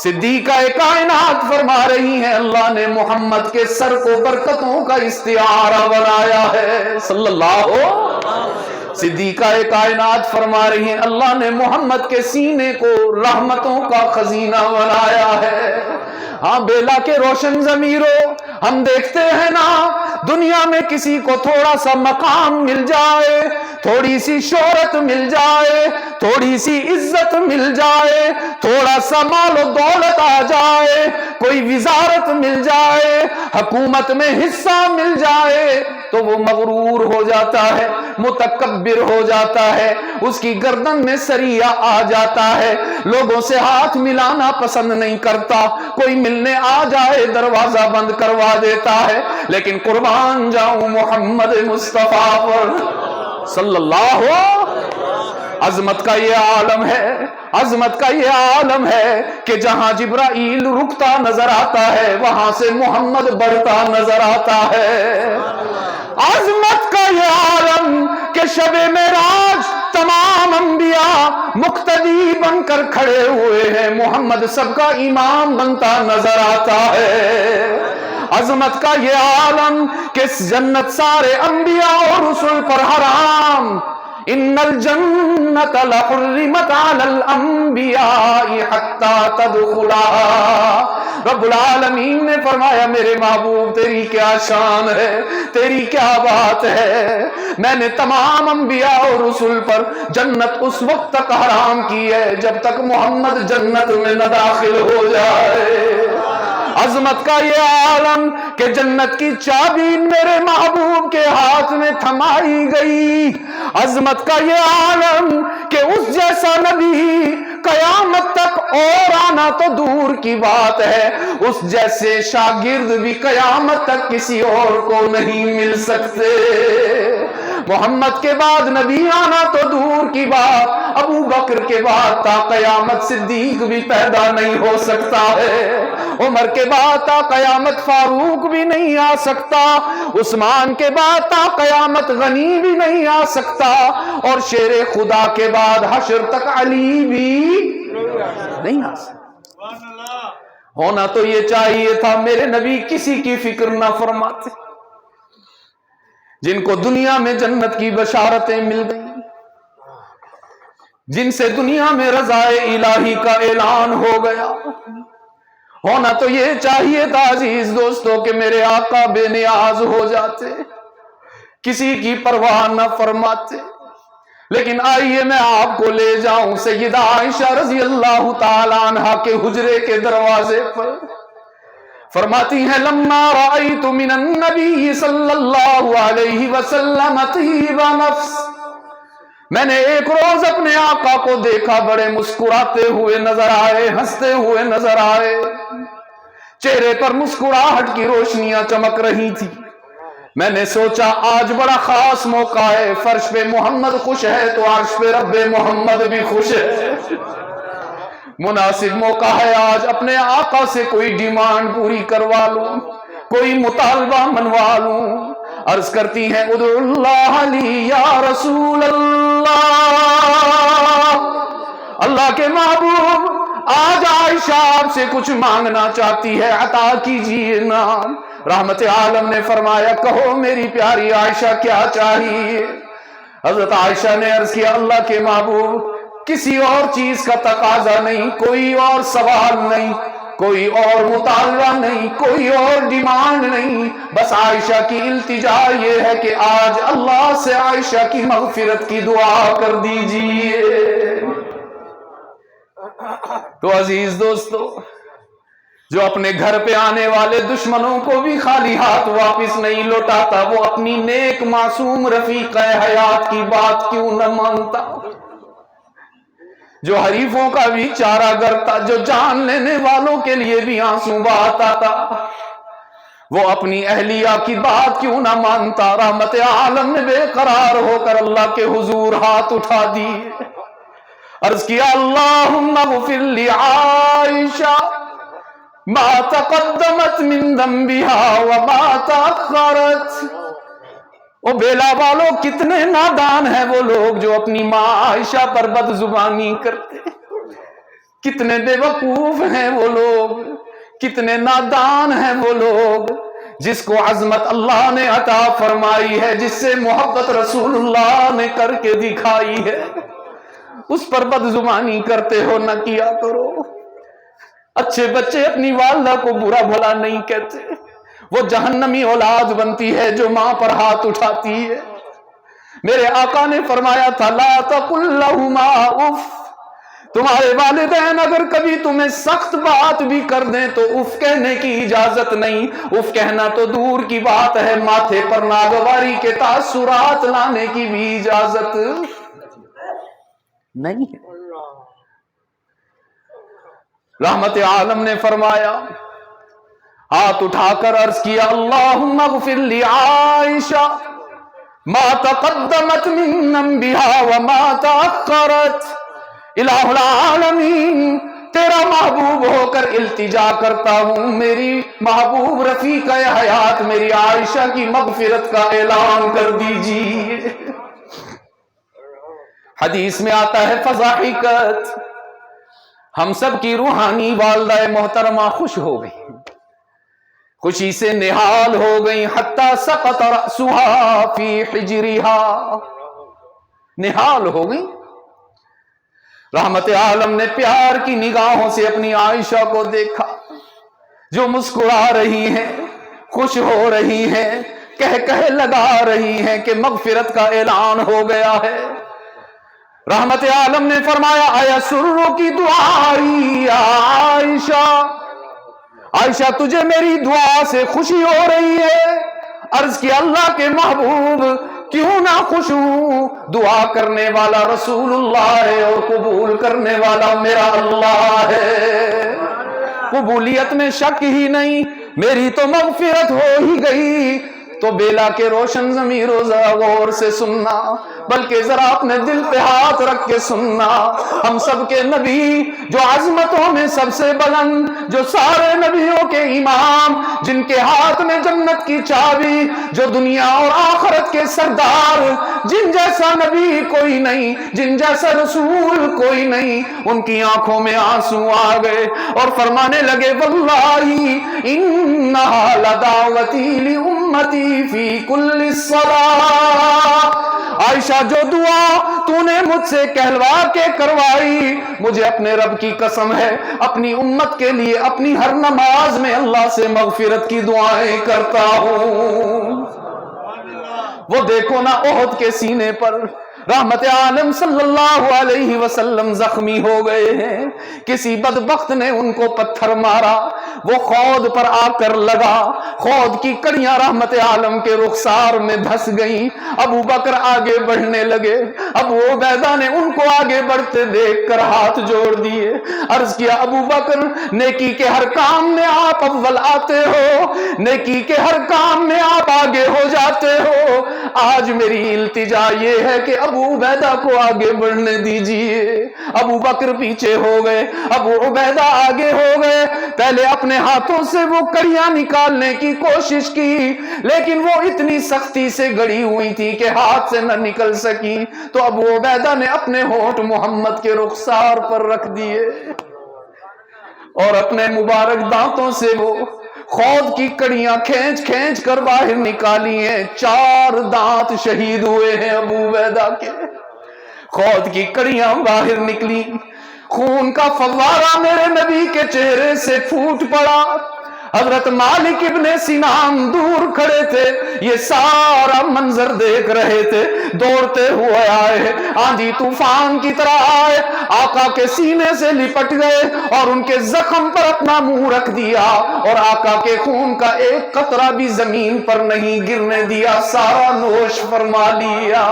صدیقہ کائنات فرما رہی ہیں اللہ نے محمد کے سر کو برکتوں کا استعارہ بنایا ہے صلی اللہ۔ صدیقہ کائنات فرما رہی ہیں اللہ نے محمد کے سینے کو رحمتوں کا خزینہ بنایا ہے۔ ہاں بیلا کے روشن ضمیروں، ہم دیکھتے ہیں نا دنیا میں کسی کو تھوڑا سا مقام مل جائے، تھوڑی سی شہرت مل جائے، تھوڑی سی عزت مل جائے، تھوڑا سا مال و دولت آ جائے، کوئی وزارت مل جائے، حکومت میں حصہ مل جائے تو وہ مغرور ہو جاتا ہے، متکبر ہو جاتا ہے، اس کی گردن میں سریا آ جاتا ہے، لوگوں سے ہاتھ ملانا پسند نہیں کرتا، کوئی ملنے آ جائے دروازہ بند کروا دیتا ہے۔ لیکن قربان جاؤں محمد مصطفیٰ پر صلی اللہ۔ عظمت کا یہ عالم ہے، عظمت کا یہ عالم ہے کہ جہاں جبرائیل رکتا نظر آتا ہے وہاں سے محمد بڑھتا نظر آتا ہے۔ عظمت کا یہ عالم کہ شب معراج تمام مقتدی بن کر کھڑے ہوئے ہیں، محمد سب کا امام بنتا نظر آتا ہے۔ عظمت کا یہ عالم کہ جنت سارے انبیاء اور رسل پر حرام، ان الجنت لحرمت علی الانبیاء حتی تدخلها۔ رب العالمین نے فرمایا میرے محبوب تیری کیا شان ہے، تیری کیا بات ہے، میں نے تمام انبیاء اور رسل پر جنت اس وقت تک حرام کی ہے جب تک محمد جنت میں نہ داخل ہو جائے۔ عظمت کا یہ عالم کہ جنت کی چابی میرے محبوب کے ہاتھ میں تھمائی گئی۔ عظمت کا یہ عالم کہ اس جیسا نبی قیامت تک اور آنا تو دور کی بات ہے، اس جیسے شاگرد بھی قیامت تک کسی اور کو نہیں مل سکتے۔ محمد کے بعد نبی آنا تو دور کی بات، ابو بکر کے بعد تا قیامت صدیق بھی پیدا نہیں ہو سکتا ہے، عمر کے بعد تا قیامت فاروق بھی نہیں آ سکتا، عثمان کے بعد تا قیامت غنی بھی نہیں آ سکتا، اور شیر خدا کے بعد حشر تک علی بھی نہیں آ سکتا۔ ہونا تو یہ چاہیے تھا میرے نبی کسی کی فکر نہ فرماتے، جن کو دنیا میں جنت کی بشارتیں مل گئیں، جن سے دنیا میں رضا الہی کا اعلان ہو گیا۔ ہونا تو یہ چاہیے تھا عزیز دوستو کہ میرے آقا بے نیاز ہو جاتے، کسی کی پرواہ نہ فرماتے، لیکن آئیے میں آپ کو لے جاؤں سیدہ عائشہ رضی اللہ تعالی عنہا کے حجرے کے دروازے پر۔ فرماتی ہیں لما رأیت من النبی صلی اللہ علیہ وسلم طیب نفس، میں نے ایک روز اپنے آقا کو دیکھا بڑے مسکراتے ہوئے نظر آئے، ہنستے ہوئے نظر آئے، چہرے پر مسکراہٹ کی روشنیاں چمک رہی تھی۔ میں نے سوچا آج بڑا خاص موقع ہے، فرش پہ محمد خوش ہے تو عرش پہ رب محمد بھی خوش ہے، مناسب موقع ہے آج اپنے آقا سے کوئی ڈیمانڈ پوری کروا لوں، کوئی مطالبہ منوا لوں۔ عرض کرتی ہیں ادعو اللہ لی یا رسول اللہ، اللہ کے محبوب آج عائشہ آپ سے کچھ مانگنا چاہتی ہے، عطا کیجیے نا۔ رحمت عالم نے فرمایا کہو میری پیاری عائشہ کیا چاہیے؟ حضرت عائشہ نے عرض کیا اللہ کے محبوب کسی اور چیز کا تقاضا نہیں، کوئی اور سوال نہیں، کوئی اور مطالبہ نہیں، کوئی اور ڈیمانڈ نہیں، بس عائشہ کی التجا یہ ہے کہ آج اللہ سے عائشہ کی مغفرت کی دعا کر دیجیے۔ تو عزیز دوستو، جو اپنے گھر پہ آنے والے دشمنوں کو بھی خالی ہاتھ واپس نہیں لوٹاتا، وہ اپنی نیک معصوم رفیق حیات کی بات کیوں نہ مانتا؟ جو حریفوں کا بھی چارہ گرتا، جو جان لینے والوں کے لیے بھی آنسو بہاتا تھا، وہ اپنی اہلیہ کی بات کیوں نہ مانتا؟ رحمت عالم نے بے قرار ہو کر اللہ کے حضور ہاتھ اٹھا دیے، عرض کیا اللہم اغفر لی عائشہ ما تقدمت من ذنبها وما تأخرت۔ او بیلا والو کتنے نادان ہیں وہ لوگ جو اپنی ماں عائشہ پر بد زبانی کرتے، کتنے بے وقوف ہیں وہ لوگ، کتنے نادان ہیں وہ لوگ جس کو عظمت اللہ نے عطا فرمائی ہے، جس سے محبت رسول اللہ نے کر کے دکھائی ہے، اس پر بد زبانی کرتے ہو، نہ کیا کرو۔ اچھے بچے اپنی والدہ کو برا بھلا نہیں کہتے، وہ جہنمی اولاد بنتی ہے جو ماں پر ہاتھ اٹھاتی ہے۔ میرے آقا نے فرمایا تھا لا تقل لہما اف، تمہارے والدین اگر کبھی تمہیں سخت بات بھی کر دیں تو اف کہنے کی اجازت نہیں، اف کہنا تو دور کی بات ہے، ماتھے پر ناگواری کے تاثرات لانے کی بھی اجازت نہیں ہے۔ رحمت عالم نے فرمایا ہاتھ اٹھا کر عرض کیا اللہم اغفر لی عائشہ ما تقدمت من ذنبها وما تأخرت۔ الہ العالمین تیرا محبوب ہو کر التجا کرتا ہوں، میری محبوب رفیق حیات میری عائشہ کی مغفرت کا اعلان کر دیجیے۔ حدیث میں آتا ہے فضاحکت، ہم سب کی روحانی والدہ محترمہ خوش ہو گئی، خوشی سے نہال ہو گئی، حتی سقط رأسها فی حجرها، نہال ہو گئی۔ رحمت عالم نے پیار کی نگاہوں سے اپنی عائشہ کو دیکھا جو مسکرا رہی ہیں، خوش ہو رہی ہیں، کہہ لگا رہی ہیں کہ مغفرت کا اعلان ہو گیا ہے۔ رحمت عالم نے فرمایا آیا سرو کی دعائی عائشہ، عائشہ تجھے میری دعا سے خوشی ہو رہی ہے؟ عرض کی اللہ کے محبوب کیوں نہ خوش ہوں، دعا کرنے والا رسول اللہ ہے اور قبول کرنے والا میرا اللہ ہے، قبولیت میں شک ہی نہیں، میری تو مغفرت ہو ہی گئی۔ تو بیلا کے روشن ضمیرو ذرا غور سے سننا، بلکہ ذرا اپنے دل پہ ہاتھ رکھ کے سننا، ہم سب کے نبی جو عظمتوں میں سب سے بلند، جو سارے نبیوں کے امام، جن کے ہاتھ میں جنت کی چابی، جو دنیا اور آخرت کے سردار، جن جیسا نبی کوئی نہیں، جن جیسا رسول کوئی نہیں، ان کی آنکھوں میں آنسو آ گئے اور فرمانے لگے واللہ انہا لدعوتی لامتی فی کل صلاۃ، عائشہ جو دعا تو نے مجھ سے کہلوا کے کروائی، مجھے اپنے رب کی قسم ہے اپنی امت کے لیے اپنی ہر نماز میں اللہ سے مغفرت کی دعائیں کرتا ہوں۔ وہ دیکھو نا احد کے سینے پر رحمت عالم صلی اللہ علیہ وسلم زخمی ہو گئے ہیں، کسی بدبخت نے ان کو پتھر مارا، وہ خود پر آ کر لگا، خود کی کڑیاں رحمت عالم کے رخسار میں دھس گئیں۔ ابو بکر آگے بڑھنے لگے، ابو عبیدہ نے ان کو آگے بڑھتے دیکھ کر ہاتھ جوڑ دیے، عرض کیا ابو بکر نیکی کے ہر کام میں آپ اول آتے ہو، نیکی کے ہر کام میں آپ آگے ہو جاتے ہو، آج میری التجا یہ ہے کہ ابو عبیدہ کو آگے بڑھنے دیجئے۔ ابو بکر پیچھے ہو گئے، ابو عبیدہ آگے ہو گئے، پہلے اپنے ہاتھوں سے وہ کڑیاں نکالنے کی کوشش کی، لیکن وہ اتنی سختی سے گڑی ہوئی تھی کہ ہاتھ سے نہ نکل سکی، تو ابو عبیدہ نے اپنے ہونٹ محمد کے رخسار پر رکھ دیے اور اپنے مبارک دانتوں سے وہ خود کی کڑیاں کھینچ کھینچ کر باہر نکالی ہیں۔ 4 دانت شہید ہوئے ہیں ابو عبیدہ کے، خود کی کڑیاں باہر نکلی، خون کا فوارہ میرے نبی کے چہرے سے پھوٹ پڑا۔ حضرت مالک ابن سنان دور کھڑے تھے، یہ سارا منظر دیکھ رہے تھے، دوڑتے ہوئے آئے، آندھی طوفان کی طرح آئے، آقا کے سینے سے لپٹ گئے اور ان کے زخم پر اپنا منہ رکھ دیا اور آقا کے خون کا ایک قطرہ بھی زمین پر نہیں گرنے دیا، سارا نوش فرما لیا۔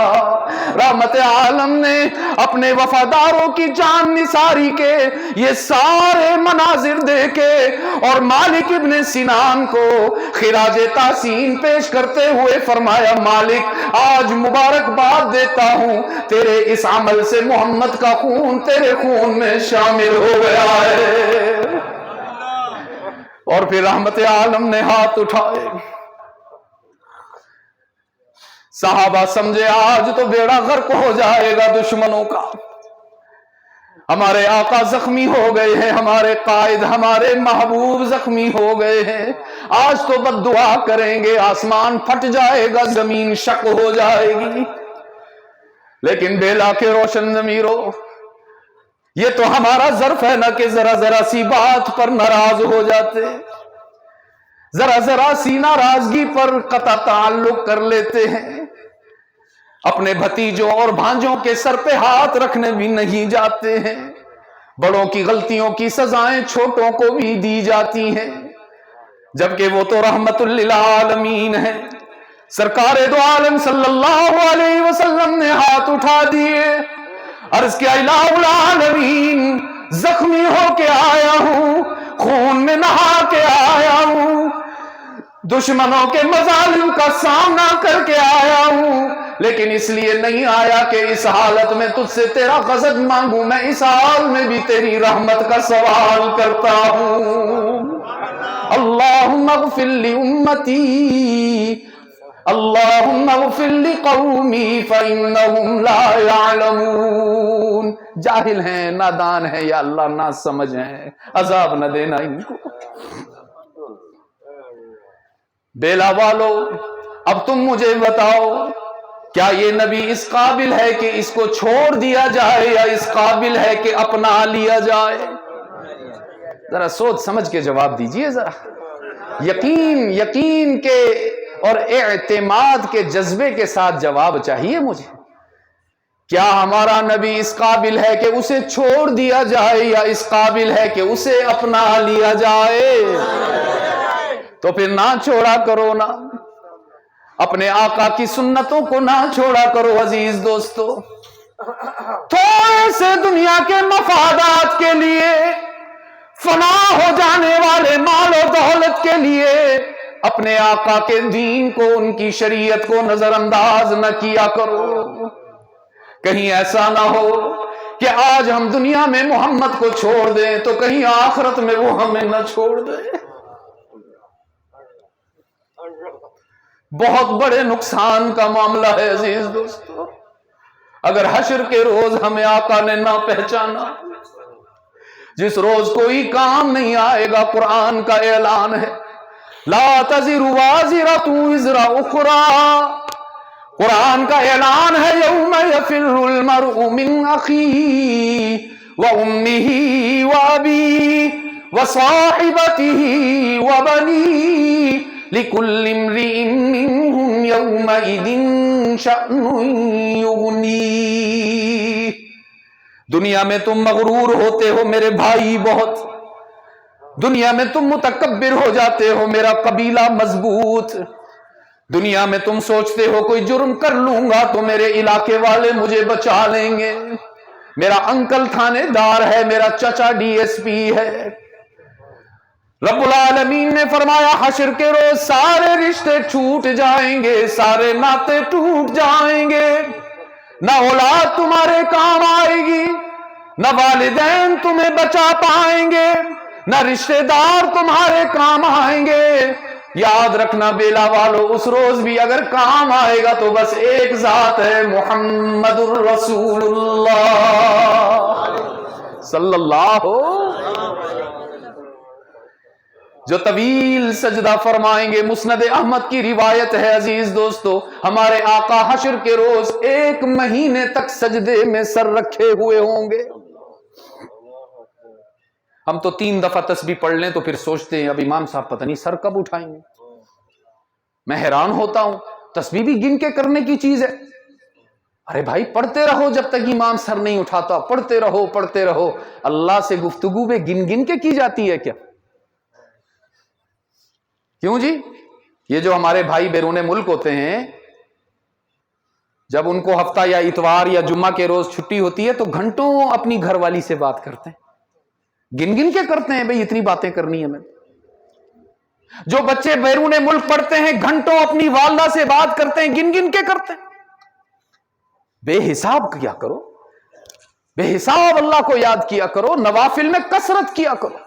رحمت عالم نے اپنے وفاداروں کی جان نثاری کے یہ سارے مناظر دیکھے اور مالک ابن سنان کو خراج تحسین پیش کرتے ہوئے فرمایا مالک آج مبارکباد دیتا ہوں، تیرے اس عمل سے محمد کا خون تیرے خون میں شامل ہو گیا ہے۔ اور پھر رحمت عالم نے ہاتھ اٹھائے، صحابہ سمجھے آج تو بیڑا غرق ہو جائے گا دشمنوں کا، ہمارے آقا زخمی ہو گئے ہیں، ہمارے قائد ہمارے محبوب زخمی ہو گئے ہیں، آج تو بد دعا کریں گے، آسمان پھٹ جائے گا، زمین شق ہو جائے گی۔ لیکن بیلا کے روشن ضمیرو، یہ تو ہمارا ظرف ہے نا کہ ذرا ذرا سی بات پر ناراض ہو جاتے، ذرا ذرا سی ناراضگی پر قطع تعلق کر لیتے ہیں، اپنے بھتیجوں اور بھانجوں کے سر پہ ہاتھ رکھنے بھی نہیں جاتے ہیں، بڑوں کی غلطیوں کی سزائیں چھوٹوں کو بھی دی جاتی ہیں، جبکہ وہ تو رحمت للعالمین ہے۔ سرکار دو عالم صلی اللہ علیہ وسلم نے ہاتھ اٹھا دیے، عرض کیا الہ العالمین زخمی ہو کے آیا ہوں، خون میں نہا کے آیا ہوں، دشمنوں کے مظالم کا سامنا کر کے آیا ہوں، لیکن اس لیے نہیں آیا کہ اس حالت میں تجھ سے تیرا غضب مانگوں، میں اس حال میں بھی تیری رحمت کا سوال کرتا ہوں۔ اللہم اغفر لی امتی، اللہم اغفر لقومی فإنہم لا یعلمون، جاہل ہیں، نادان ہیں، یا اللہ نہ سمجھ ہیں، عذاب نہ دینا ان کو۔ بیلا والو اب تم مجھے بتاؤ، کیا یہ نبی اس قابل ہے کہ اس کو چھوڑ دیا جائے یا اس قابل ہے کہ اپنا لیا جائے؟ ذرا سوچ سمجھ کے جواب دیجئے، ذرا یقین کے اور اعتماد کے جذبے کے ساتھ جواب چاہیے مجھے۔ کیا ہمارا نبی اس قابل ہے کہ اسے چھوڑ دیا جائے یا اس قابل ہے کہ اسے اپنا لیا جائے؟ تو پھر نہ چھوڑا کرو، نا اپنے آقا کی سنتوں کو نہ چھوڑا کرو عزیز دوستو۔ تھوڑے سے دنیا کے مفادات کے لیے، فنا ہو جانے والے مال و دولت کے لیے اپنے آقا کے دین کو، ان کی شریعت کو نظر انداز نہ کیا کرو۔ کہیں ایسا نہ ہو کہ آج ہم دنیا میں محمد کو چھوڑ دیں تو کہیں آخرت میں وہ ہمیں نہ چھوڑ دے۔ بہت بڑے نقصان کا معاملہ ہے عزیز دوستو، اگر حشر کے روز ہمیں آقا نے نہ پہچانا، جس روز کوئی کام نہیں آئے گا۔ قرآن کا اعلان ہے، لا تزر وازرۃ وزر اخری، قرآن کا اعلان ہے، یوم یفر المرء من اخیہ وامہ وابیہ وصاحبتہ وبنیہ لکل امرئ منہم یومئذ شأن یغنیہ۔ دنیا میں تم مغرور ہوتے ہو میرے بھائی بہت، دنیا میں تم متکبر ہو جاتے ہو میرا قبیلہ مضبوط، دنیا میں تم سوچتے ہو کوئی جرم کر لوں گا تو میرے علاقے والے مجھے بچا لیں گے، میرا انکل تھانے دار ہے، میرا چچا ڈی ایس پی ہے۔ رب العالمین نے فرمایا حشر کے روز سارے رشتے چھوٹ جائیں گے، سارے ناطے ٹوٹ جائیں گے، نہ اولاد تمہارے کام آئے گی، نہ والدین تمہیں بچا پائیں گے، نہ رشتہ دار تمہارے کام آئیں گے۔ یاد رکھنا بیلا والو، اس روز بھی اگر کام آئے گا تو بس ایک ذات ہے، محمد الرسول اللہ صلی اللہ جو طویل سجدہ فرمائیں گے۔ مسند احمد کی روایت ہے عزیز دوستو، ہمارے آقا حشر کے روز 1 مہینے تک سجدے میں سر رکھے ہوئے ہوں گے۔ ہم تو 3 دفعہ تسبیح پڑھ لیں تو پھر سوچتے ہیں اب امام صاحب پتہ نہیں سر کب اٹھائیں گے۔ میں حیران ہوتا ہوں، تسبیح بھی گن کے کرنے کی چیز ہے۔ ارے بھائی پڑھتے رہو جب تک امام سر نہیں اٹھاتا، پڑھتے رہو پڑھتے رہو۔ اللہ سے گفتگو میں گن گن کے کی جاتی ہے کیا؟ کیوں جی؟ یہ جو ہمارے بھائی بیرون ملک ہوتے ہیں، جب ان کو ہفتہ یا اتوار یا جمعہ کے روز چھٹی ہوتی ہے تو گھنٹوں اپنی گھر والی سے بات کرتے ہیں، گن گن کے کرتے ہیں، بھئی اتنی باتیں کرنی ہے میں۔ جو بچے بیرون ملک پڑھتے ہیں گھنٹوں اپنی والدہ سے بات کرتے ہیں، گن گن کے کرتے ہیں۔ بے حساب کیا کرو، بے حساب اللہ کو یاد کیا کرو، نوافل میں کثرت کیا کرو۔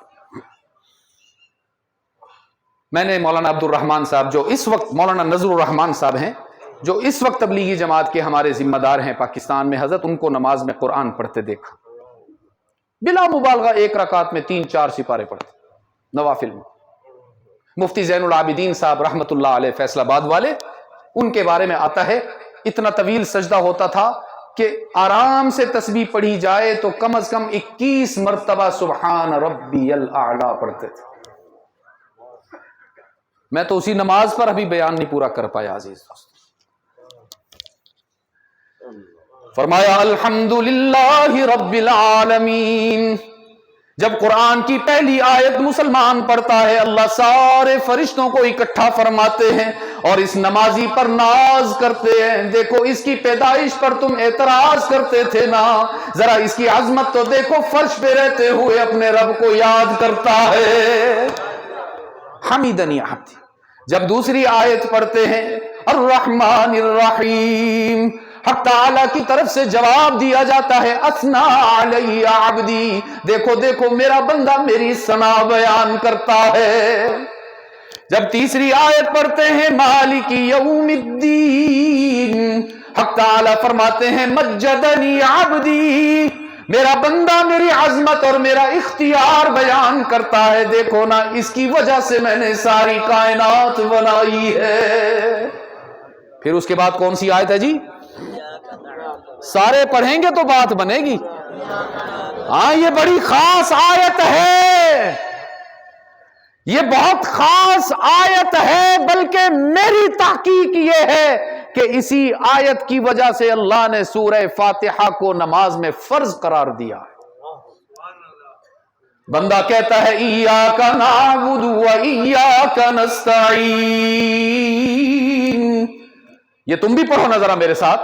میں نے مولانا عبد الرحمان صاحب، جو اس وقت مولانا نذر الرحمان صاحب ہیں، جو اس وقت تبلیغی جماعت کے ہمارے ذمہ دار ہیں پاکستان میں، حضرت ان کو نماز میں قرآن پڑھتے دیکھا، بلا مبالغہ 1 رکعت میں 3-4 سپارے پڑھتے نوافل میں۔ مفتی زین العابدین صاحب رحمت اللہ علیہ فیصل آباد والے، ان کے بارے میں آتا ہے اتنا طویل سجدہ ہوتا تھا کہ آرام سے تسبیح پڑھی جائے تو کم از کم 21 مرتبہ سبحان ربی الاعلی پڑھتے تھے۔ میں تو اسی نماز پر ابھی بیان نہیں پورا کر پایا عزیز دوست۔ فرمایا الحمدللہ رب العالمین۔ جب قرآن کی پہلی آیت مسلمان پڑھتا ہے، اللہ سارے فرشتوں کو اکٹھا فرماتے ہیں اور اس نمازی پر ناز کرتے ہیں۔ دیکھو اس کی پیدائش پر تم اعتراض کرتے تھے نا، ذرا اس کی عظمت تو دیکھو، فرش پہ رہتے ہوئے اپنے رب کو یاد کرتا ہے۔ حمیدنی عبدی۔ جب دوسری آیت پڑھتے ہیں الرحمن الرحیم، حق تعالیٰ کی طرف سے جواب دیا جاتا ہے اثنا علی عبدی، دیکھو دیکھو میرا بندہ میری ثنا بیان کرتا ہے۔ جب تیسری آیت پڑھتے ہیں مالک یوم الدین، حق تعالی فرماتے ہیں مجدنی عبدی، میرا بندہ میری عظمت اور میرا اختیار بیان کرتا ہے، دیکھو نا اس کی وجہ سے میں نے ساری کائنات بنائی ہے۔ پھر اس کے بعد کون سی آیت ہے جی؟ سارے پڑھیں گے تو بات بنے گی۔ ہاں یہ بڑی خاص آیت ہے، یہ بہت خاص آیت ہے، بلکہ میری تحقیق یہ ہے کہ اسی آیت کی وجہ سے اللہ نے سورہ فاتحہ کو نماز میں فرض قرار دیا ہے۔ بندہ کہتا ہے ایاک نعبد و ایاک نستعین، یہ تم بھی پڑھو نا ذرا میرے ساتھ،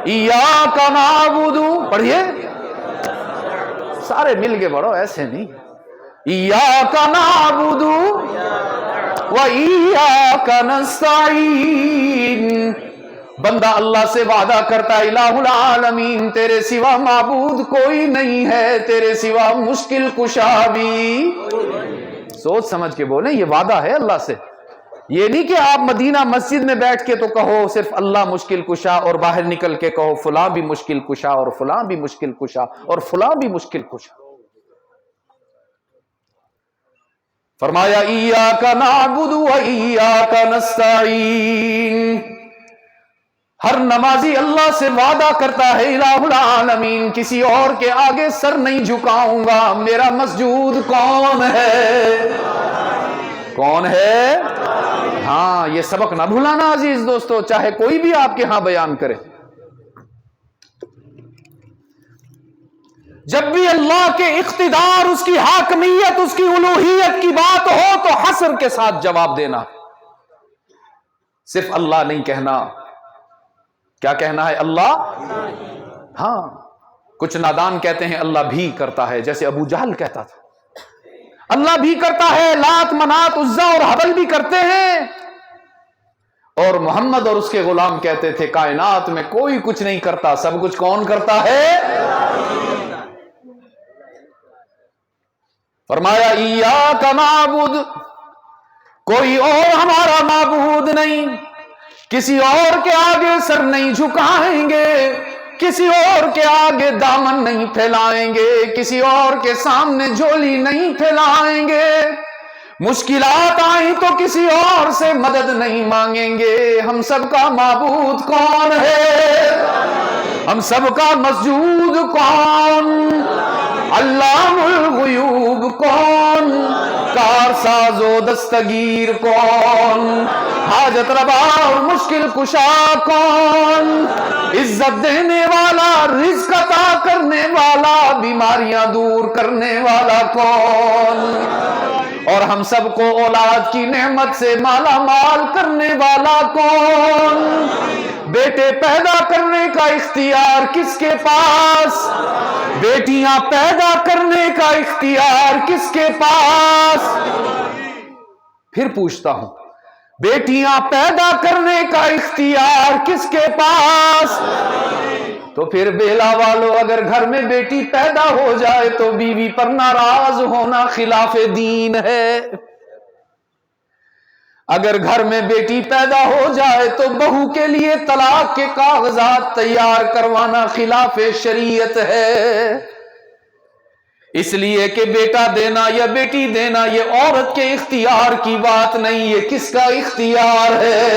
ایاک نعبد، پڑھیے سارے مل کے پڑھو، ایسے نہیں، ایاک نعبد و ایاک نستعین۔ بندہ اللہ سے وعدہ کرتا ہے الہ العالمین تیرے سوا معبود کوئی نہیں ہے، تیرے سوا مشکل کشا بھی، سوچ سمجھ کے بولیں، یہ وعدہ ہے اللہ سے۔ یہ نہیں کہ آپ مدینہ مسجد میں بیٹھ کے تو کہو صرف اللہ مشکل کشا، اور باہر نکل کے کہو فلاں بھی مشکل کشا اور فلاں بھی مشکل کشا اور فلاں بھی مشکل کشا۔ فرمایا ایاک نعبد و ایاک نستعین، ہر نمازی اللہ سے وعدہ کرتا ہے الہ العالمین کسی اور کے آگے سر نہیں جھکاؤں گا، میرا مسجود کون ہے؟ کون ہے؟ ہاں یہ سبق نہ بھولانا عزیز دوستو، چاہے کوئی بھی آپ کے ہاں بیان کرے، جب بھی اللہ کے اقتدار، اس کی حاکمیت، اس کی الوہیت کی بات ہو تو حسر کے ساتھ جواب دینا، صرف اللہ نہیں کہنا، کیا کہنا ہے؟ اللہ۔ ہاں کچھ نادان کہتے ہیں اللہ بھی کرتا ہے، جیسے ابو جہل کہتا تھا اللہ بھی کرتا ہے، لات منات عزا اور حبل بھی کرتے ہیں، اور محمد اور اس کے غلام کہتے تھے کائنات میں کوئی کچھ نہیں کرتا، سب کچھ کون کرتا ہے؟ فرمایا ایاک نعبد، کوئی اور ہمارا معبود نہیں، کسی اور کے آگے سر نہیں جھکائیں گے، کسی اور کے آگے دامن نہیں پھیلائیں گے، کسی اور کے سامنے جھولی نہیں پھیلائیں گے، مشکلات آئیں تو کسی اور سے مدد نہیں مانگیں گے۔ ہم سب کا معبود کون ہے؟ ہم سب کا مسجود کون؟ علام الغیوب کون؟ کارساز و دستگیر کون؟ حاجت روا اور مشکل کشا کون؟ عزت دینے والا، رزق عطا کرنے والا، بیماریاں دور کرنے والا کون؟ اور ہم سب کو اولاد کی نعمت سے مالا مال کرنے والا کون؟ بیٹے پیدا کرنے کا اختیار کس کے پاس؟ بیٹیاں پیدا کرنے کا اختیار کس کے پاس؟ پھر پوچھتا ہوں، بیٹیاں پیدا کرنے کا اختیار کس کے پاس؟ تو پھر بیلا والو، اگر گھر میں بیٹی پیدا ہو جائے تو بیوی پر ناراض ہونا خلاف دین ہے، اگر گھر میں بیٹی پیدا ہو جائے تو بہو کے لیے طلاق کے کاغذات تیار کروانا خلاف شریعت ہے، اس لیے کہ بیٹا دینا یا بیٹی دینا یہ عورت کے اختیار کی بات نہیں، یہ کس کا اختیار ہے؟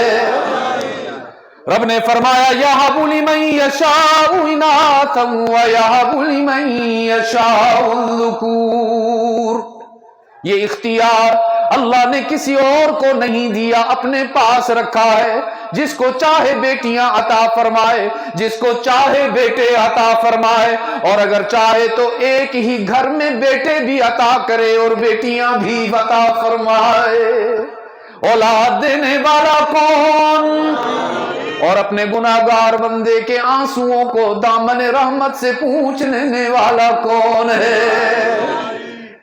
رب نے فرمایا یَهَبُ لِمَن يَشَاءُ إِنَاثًا وَيَهَبُ لِمَن يَشَاءُ الذُّكُورَ، یہ اختیار اللہ نے کسی اور کو نہیں دیا، اپنے پاس رکھا ہے، جس کو چاہے بیٹیاں عطا فرمائے، جس کو چاہے بیٹے عطا فرمائے، اور اگر چاہے تو ایک ہی گھر میں بیٹے بھی عطا کرے اور بیٹیاں بھی عطا فرمائے۔ اولاد دینے والا کون؟ اور اپنے گناہگار بندے کے آنسوؤں کو دامن رحمت سے پوچھ لینے والا کون ہے؟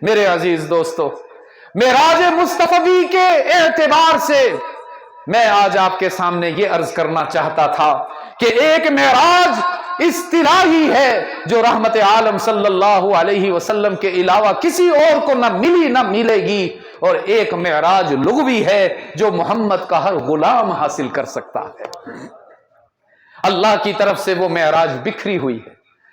میرے عزیز دوستو، معراج مصطفی کے اعتبار سے میں آج آپ کے سامنے یہ عرض کرنا چاہتا تھا کہ ایک معراج اصطلاحی ہے جو رحمت عالم صلی اللہ علیہ وسلم کے علاوہ کسی اور کو نہ ملی نہ ملے گی، اور ایک معراج لغوی ہے جو محمد کا ہر غلام حاصل کر سکتا ہے۔ اللہ کی طرف سے وہ معراج بکھری ہوئی ہے۔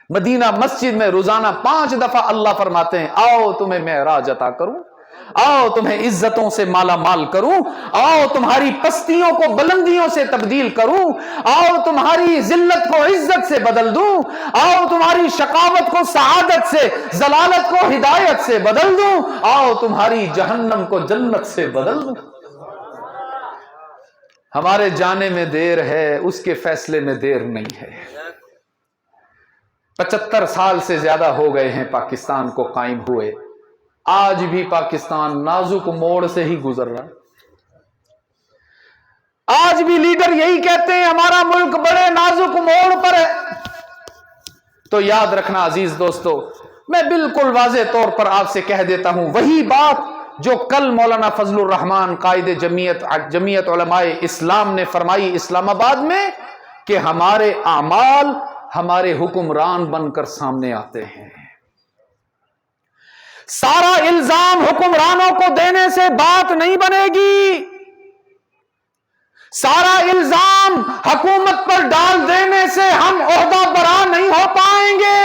مدینہ مسجد میں روزانہ 5 دفعہ اللہ فرماتے ہیں آؤ تمہیں معراج عطا کروں، آؤ تمہیں عزتوں سے مالا مال کروں، آؤ تمہاری پستیوں کو بلندیوں سے تبدیل کروں، آؤ تمہاری ذلت کو عزت سے بدل دوں، آؤ تمہاری شقاوت کو سعادت سے، ضلالت کو ہدایت سے بدل دوں، آؤ تمہاری جہنم کو جنت سے بدل دوں۔ ہمارے جانے میں دیر ہے، اس کے فیصلے میں دیر نہیں ہے۔ 75 سال سے زیادہ ہو گئے ہیں پاکستان کو قائم ہوئے، آج بھی پاکستان نازک موڑ سے ہی گزر رہا ہے۔ آج بھی لیڈر یہی کہتے ہیں ہمارا ملک بڑے نازک موڑ پر ہے۔ تو یاد رکھنا عزیز دوستو، میں بالکل واضح طور پر آپ سے کہہ دیتا ہوں وہی بات جو کل مولانا فضل الرحمان قائد جمعیت علماء اسلام نے فرمائی اسلام آباد میں، کہ ہمارے اعمال ہمارے حکمران بن کر سامنے آتے ہیں۔ سارا الزام حکمرانوں کو دینے سے بات نہیں بنے گی، سارا الزام حکومت پر ڈال دینے سے ہم عہدہ برا نہیں ہو پائیں گے۔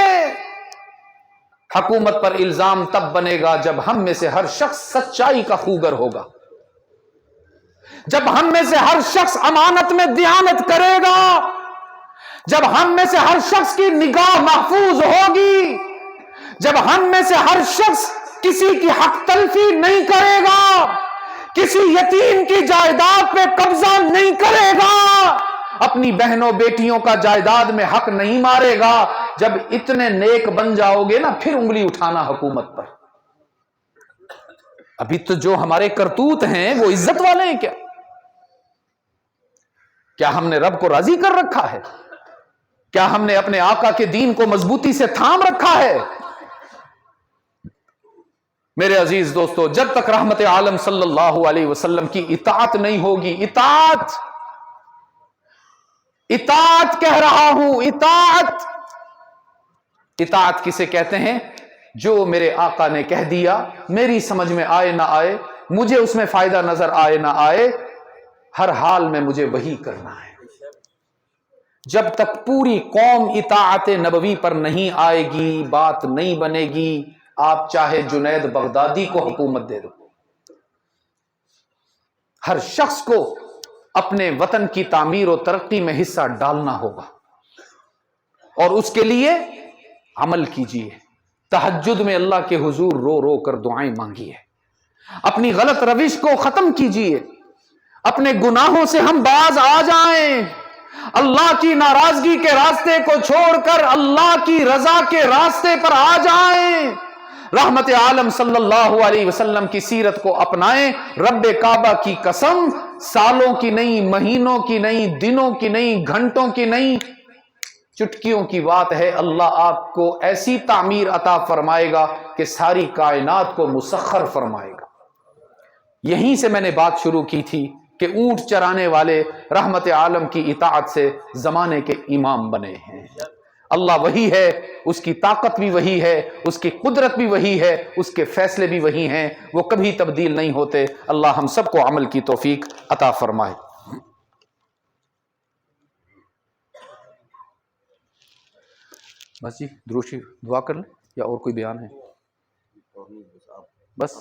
حکومت پر الزام تب بنے گا جب ہم میں سے ہر شخص سچائی کا خوگر ہوگا، جب ہم میں سے ہر شخص امانت میں دیانت کرے گا، جب ہم میں سے ہر شخص کی نگاہ محفوظ ہوگی، جب ہم میں سے ہر شخص کسی کی حق تلفی نہیں کرے گا، کسی یتیم کی جائیداد پہ قبضہ نہیں کرے گا، اپنی بہنوں بیٹیوں کا جائیداد میں حق نہیں مارے گا، جب اتنے نیک بن جاؤ گے نا پھر انگلی اٹھانا حکومت پر۔ ابھی تو جو ہمارے کرتوت ہیں وہ عزت والے ہیں کیا؟ کیا ہم نے رب کو راضی کر رکھا ہے؟ کیا ہم نے اپنے آقا کے دین کو مضبوطی سے تھام رکھا ہے؟ میرے عزیز دوستو، جب تک رحمت عالم صلی اللہ علیہ وسلم کی اطاعت نہیں ہوگی، اطاعت کہہ رہا ہوں، اطاعت کسے کہتے ہیں؟ جو میرے آقا نے کہہ دیا، میری سمجھ میں آئے نہ آئے، مجھے اس میں فائدہ نظر آئے نہ آئے، ہر حال میں مجھے وہی کرنا ہے۔ جب تک پوری قوم اطاعت نبوی پر نہیں آئے گی، بات نہیں بنے گی، آپ چاہے جنید بغدادی کو حکومت دے دو۔ ہر شخص کو اپنے وطن کی تعمیر و ترقی میں حصہ ڈالنا ہوگا، اور اس کے لیے عمل کیجیے۔ تہجد میں اللہ کے حضور رو رو کر دعائیں مانگیے، اپنی غلط روش کو ختم کیجیے، اپنے گناہوں سے ہم باز آ جائیں، اللہ کی ناراضگی کے راستے کو چھوڑ کر اللہ کی رضا کے راستے پر آ جائیں، رحمت عالم صلی اللہ علیہ وسلم کی سیرت کو اپنائیں۔ رب کعبہ کی قسم، سالوں کی نہیں، مہینوں کی نہیں، دنوں کی نہیں، گھنٹوں کی نہیں، چٹکیوں کی بات ہے، اللہ آپ کو ایسی تعمیر عطا فرمائے گا کہ ساری کائنات کو مسخر فرمائے گا۔ یہیں سے میں نے بات شروع کی تھی کہ اونٹ چرانے والے رحمت عالم کی اطاعت سے زمانے کے امام بنے ہیں۔ اللہ وہی ہے، اس کی طاقت بھی وہی ہے، اس کی قدرت بھی وہی ہے، اس کے فیصلے بھی وہی ہیں، وہ کبھی تبدیل نہیں ہوتے۔ اللہ ہم سب کو عمل کی توفیق عطا فرمائے۔ بس جی دروشی دعا کر لیں یا اور کوئی بیان ہے؟ بس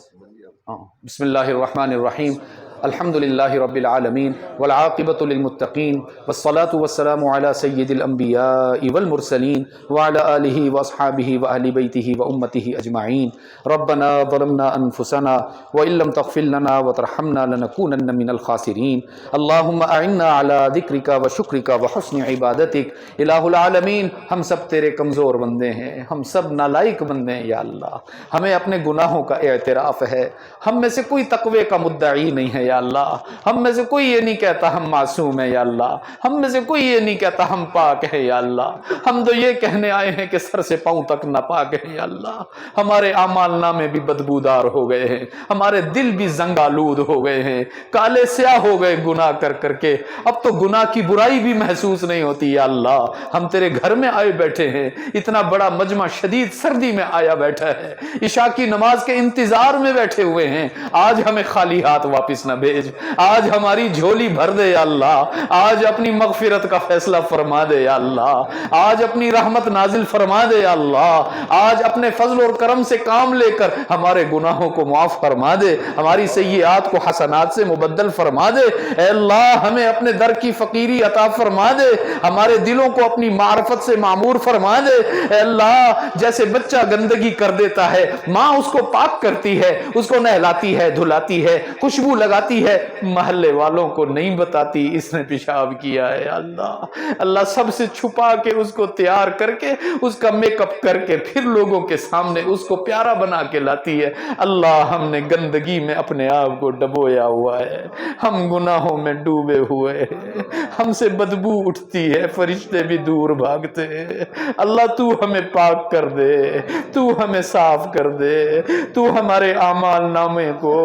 بسم اللہ الرحمن الرحیم، الحمد للہ رب العالمین والعاقبۃ للمتقین والصلاة والسلام علی سید الانبیاء والمرسلین وعلی آلہ واصحابہ واہل بیتہ وامتہ اجمعین۔ ربنا ظلمنا انفسنا وان لم تغفر لنا وترحمنا لنکونن من الخاسرین۔ اللہم اعنا علی ذکرک وشکرک وحسن عبادتک۔ الہ العالمین، ہم سب تیرے کمزور بندے ہیں، ہم سب نالائق بندے ہیں یا اللہ، ہمیں اپنے گناہوں کا اعتراف ہے، ہم میں سے کوئی تقوی کا مدعی نہیں ہے یا اللہ. ہم میں سے کوئی یہ نہیں کہتا ہم معصوم ہیں یا اللہ. ہم میں سے کوئی یہ نہیں کہتا ہم پاک ہیں یا اللہ. ہم تو یہ کہنے آئے ہیں کہ سر سے پاؤں تک ناپاک ہیں یا اللہ. ہمارے اعمال نامے بھی بدبودار ہو گئے ہیں, ہمارے دل بھی زنگ آلود ہو گئے ہیں, کالے سیاہ ہو گئے گناہ کر کر کے. اب تو گناہ کی برائی بھی محسوس نہیں ہوتی یا اللہ. ہم تیرے گھر میں آئے بیٹھے ہیں, اتنا بڑا مجمع شدید سردی میں آیا بیٹھا ہے, عشاء کی نماز کے انتظار میں بیٹھے ہوئے ہیں. آج ہمیں خالی ہاتھ واپس نہ بھیج, آج ہماری جھولی بھر دے یا اللہ. آج اپنی مغفرت کا فیصلہ فرما دے یا اللہ. آج اپنی رحمت نازل فرما دے یا اللہ. آج اپنے فضل اور کرم سے کام لے کر ہمارے گناہوں کو معاف فرما دے, ہماری سیئات کو حسنات سے مبدل فرما دے. اے اللہ ہمیں اپنے در کی فقیری عطا فرما دے, ہمارے دلوں کو اپنی معرفت سے معمور فرما دے. اے اللہ جیسے بچہ گندگی کر دیتا ہے, ماں اس کو پاک کرتی ہے, اس کو نہلاتی ہے, دھلاتی ہے, خوشبو لگاتی ہے, محلے والوں کو نہیں بتاتی اس نے پیشاب کیا ہے. اللہ اللہ سب سے چھپا کے اس کو تیار کر کے, اس کا میک اپ کر کے, پھر لوگوں کے سامنے اس کو پیارا بنا کے لاتی ہے. اللہ ہم نے گندگی میں اپنے آپ کو ڈبویا ہوا ہے, ہم گناہوں میں ڈوبے ہوئے ہیں, ہم سے بدبو اٹھتی ہے, فرشتے بھی دور بھاگتے ہیں. اللہ تو ہمیں پاک کر دے, تو ہمیں صاف کر دے, تو ہمارے اعمال نامے کو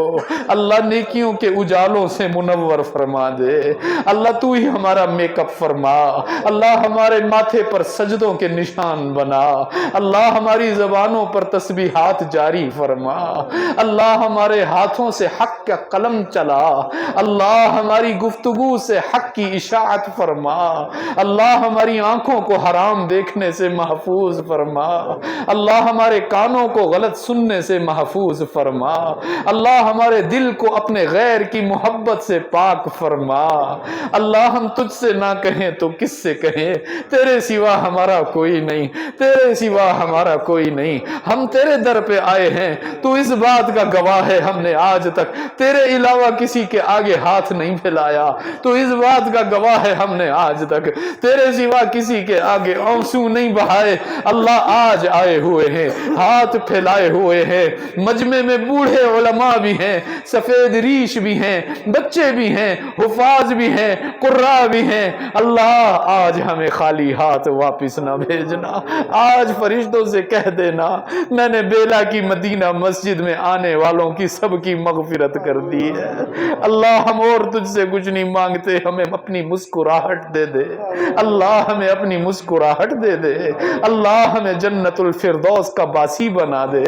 اللہ نیکیوں کے اجالوں سے منور فرما دے. اللہ تو ہی ہمارا میک اپ فرما, اللہ ہمارے ماتھے پر سجدوں کے نشان بنا, اللہ ہماری زبانوں پر تسبیحات جاری فرما, اللہ ہمارے ہاتھوں سے حق کا قلم چلا, اللہ ہماری گفتگو سے حق کی اشاعت فرما, اللہ ہماری آنکھوں کو حرام دیکھنے سے محفوظ فرما, اللہ ہمارے کانوں کو غلط سننے سے محفوظ فرما, اللہ ہمارے دل کو اپنے غیر کی محبت سے پاک فرما. اللہ ہم تجھ سے نہ کہیں تو کس سے کہیں, تیرے سوا ہمارا کوئی نہیں, تیرے سوا ہمارا کوئی نہیں. ہم تیرے در پہ آئے ہیں, تو اس بات کا گواہ ہے ہم نے آج تک تیرے علاوہ کسی کے آگے ہاتھ نہیں پھیلایا. تو اس بات کا گواہ ہے ہم نے آج تک تیرے سوا کسی کے آگے آنسو نہیں بہائے. اللہ آج آئے ہوئے ہیں, ہاتھ پھیلائے ہوئے ہیں, مجمع میں بوڑھے علماء بھی ہیں, سفید ریش بھی ہیں, بچے بھی ہیں, حفاظ بھی ہیں, قراء بھی ہیں. اللہ آج ہمیں خالی ہاتھ واپس نہ بھیجنا. آج فرشتوں سے کہہ دینا میں نے بیلا کی مدینہ مسجد میں آنے والوں کی سب کی مغفرت کر دی ہے. اللہ ہم اور تجھ سے کچھ نہیں مانگتے, ہمیں اپنی مسکراہٹ دے دے. اللہ ہمیں اپنی مسکراہٹ دے دے. اللہ ہمیں جنت الفردوس کا باسی بنا دے.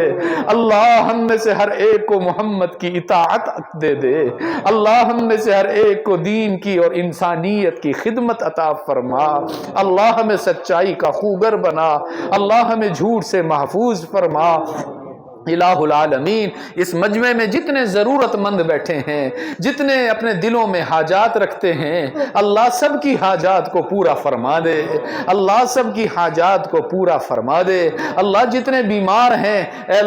اللہ ہم میں سے ہر ایک کو محمد کی اطاعت دے دے. اللہ ہم میں سے ہر ایک کو دین کی اور انسانیت کی خدمت عطا فرما. اللہ ہمیں سچائی کا خوگر بنا. اللہ ہمیں جھوٹ سے محفوظ فرما. الہ العالمین اس مجمع میں جتنے ضرورت مند بیٹھے ہیں, جتنے اپنے دلوں میں حاجات رکھتے ہیں, اللہ سب کی حاجات کو پورا فرما دے. اللہ سب کی حاجات کو پورا فرما دے. اللہ جتنے بیمار ہیں, اے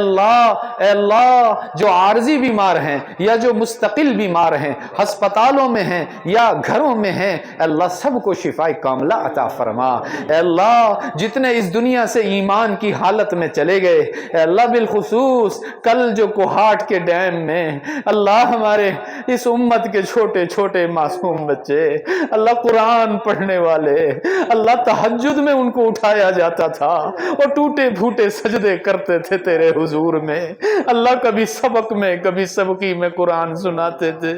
اللہ جو عارضی بیمار ہیں یا جو مستقل بیمار ہیں, ہسپتالوں میں ہیں یا گھروں میں ہیں, اللہ سب کو شفاء کاملہ عطا فرما. اے اللہ جتنے اس دنیا سے ایمان کی حالت میں چلے گئے, اے اللہ بالخصوص کل جو کوہاٹ کے ڈیم میں اللہ ہمارے اس امت کے چھوٹے چھوٹے معصوم بچے, اللہ قرآن پڑھنے والے, اللہ تہجد میں ان کو اٹھایا جاتا تھا اور ٹوٹے پھوٹے سجدے کرتے تھے تیرے حضور میں. اللہ کبھی سبق میں کبھی سبقی میں قرآن سناتے تھے.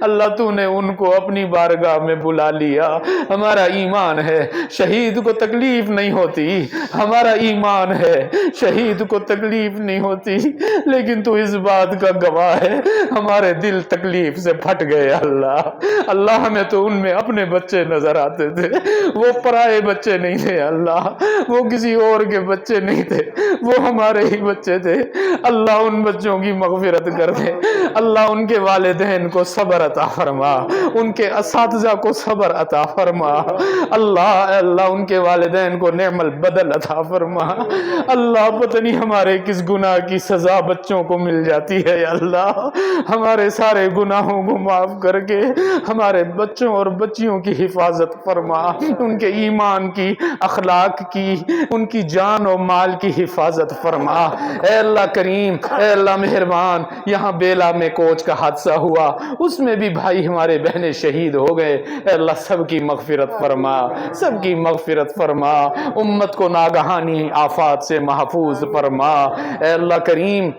اللہ تو نے ان کو اپنی بارگاہ میں بلا لیا. ہمارا ایمان ہے شہید کو تکلیف نہیں ہوتی, ہمارا ایمان ہے شہید کو تکلیف نہیں ہوتی, لیکن تو اس بات کا گواہ ہے ہمارے دل تکلیف سے پھٹ گئے. اللہ ہمیں تو ان میں اپنے بچے نظر آتے تھے, وہ پرائے بچے نہیں تھے. اللہ وہ کسی اور کے بچے نہیں تھے, وہ ہمارے ہی بچے تھے. اللہ ان بچوں کی مغفرت کر دے. اللہ ان کے والدین کو صبر عطا فرما, ان کے اساتذہ کو صبر عطا فرما. اللہ ان کے والدین کو نعم البدل عطا فرما. اللہ پتہ نہیں ہمارے کس گناہ کی سزا بچوں کو مل جاتی ہے۔ یا اللہ ہمارے سارے گناہوں کو معاف کر کے ہمارے بچوں اور بچیوں کی حفاظت فرما، ان کے ایمان کی، اخلاق کی، ان کی جان و مال کی حفاظت فرما۔ اے اللہ کریم، اے اللہ مہربان، یہاں بیلا میں کوچ کا حادثہ ہوا، اس میں بھی بھائی ہمارے بہنیں شہید ہو گئے۔ اے اللہ سب کی مغفرت فرما، سب کی مغفرت فرما، امت کو ناگہانی آفات سے محفوظ فرما۔ اے اللہ کریم،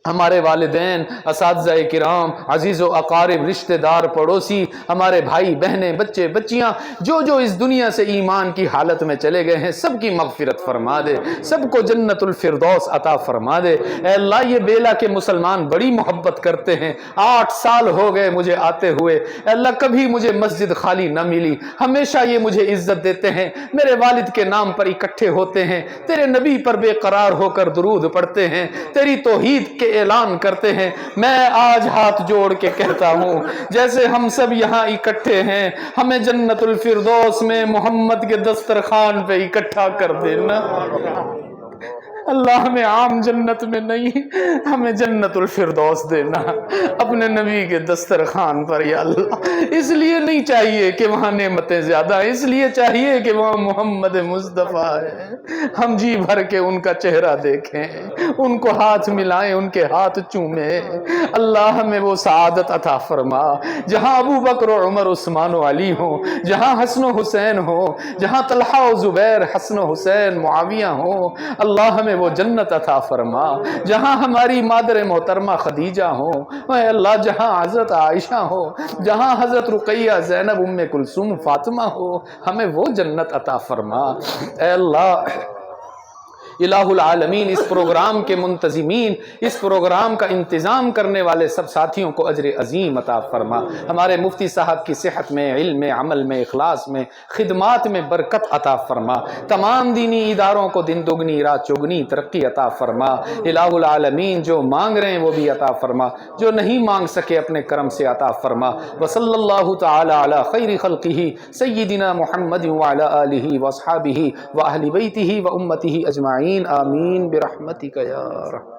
ہمارے والدین، اساتذہ کرام، عزیز و اقارب، رشتہ دار، پڑوسی، ہمارے بھائی بہنیں، بچے بچیاں، جو جو اس دنیا سے ایمان کی حالت میں چلے گئے ہیں، سب کی مغفرت فرما دے، سب کو جنت الفردوس عطا فرما دے۔ اے اللہ یہ بیلا کے مسلمان بڑی محبت کرتے ہیں، 8 سال ہو گئے مجھے آتے ہوئے، اے اللہ کبھی مجھے مسجد خالی نہ ملی، ہمیشہ یہ مجھے عزت دیتے ہیں، میرے والد کے نام پر اکٹھے ہوتے ہیں، تیرے نبی پر بے قرار ہو کر درود پڑھتے ہیں، تیری توحید کے اعلان کرتے ہیں۔ میں آج ہاتھ جوڑ کے کہتا ہوں، جیسے ہم سب یہاں اکٹھے ہیں، ہمیں جنت الفردوس میں محمد کے دسترخوان پہ اکٹھا کر دینا۔ اللہ ہمیں عام جنت میں نہیں، ہمیں جنت الفردوس دینا اپنے نبی کے دسترخوان پر۔ یا اللہ اس لیے نہیں چاہیے کہ وہاں نعمتیں زیادہ، اس لیے چاہیے کہ وہاں محمد مصطفیٰ ہے، ہم جی بھر کے ان کا چہرہ دیکھیں، ان کو ہاتھ ملائیں، ان کے ہاتھ چومیں۔ اللہ ہمیں وہ سعادت عطا فرما جہاں ابو بکر و عمر عثمان و علی ہوں، جہاں حسن و حسین ہوں، جہاں طلحہ و زبیر، حسن و حسین، معاویہ ہوں۔ اللہ ہمیں وہ جنت عطا فرما جہاں ہماری مادر محترمہ خدیجہ ہوں، اے اللہ جہاں حضرت عائشہ ہو، جہاں حضرت رقیہ، زینب، ام کلثوم، فاطمہ ہو، ہمیں وہ جنت عطا فرما۔ اے اللہ الہ العالمین، اس پروگرام کے منتظمین، اس پروگرام کا انتظام کرنے والے سب ساتھیوں کو اجر عظیم عطا فرما۔ ہمارے مفتی صاحب کی صحت میں، علم میں، عمل میں، اخلاص میں، خدمات میں برکت عطا فرما۔ تمام دینی اداروں کو دن دگنی رات چوگنی ترقی عطا فرما۔ الہ العالمین جو مانگ رہے ہیں وہ بھی عطا فرما، جو نہیں مانگ سکے اپنے کرم سے عطا فرما۔ وصلی اللہ تعالی علی خیر خلقہ سیدنا محمد وعلی آلہ واصحابہ واہل بیتہ وامتہ اجمعین، آمین برحمتک یا رحم۔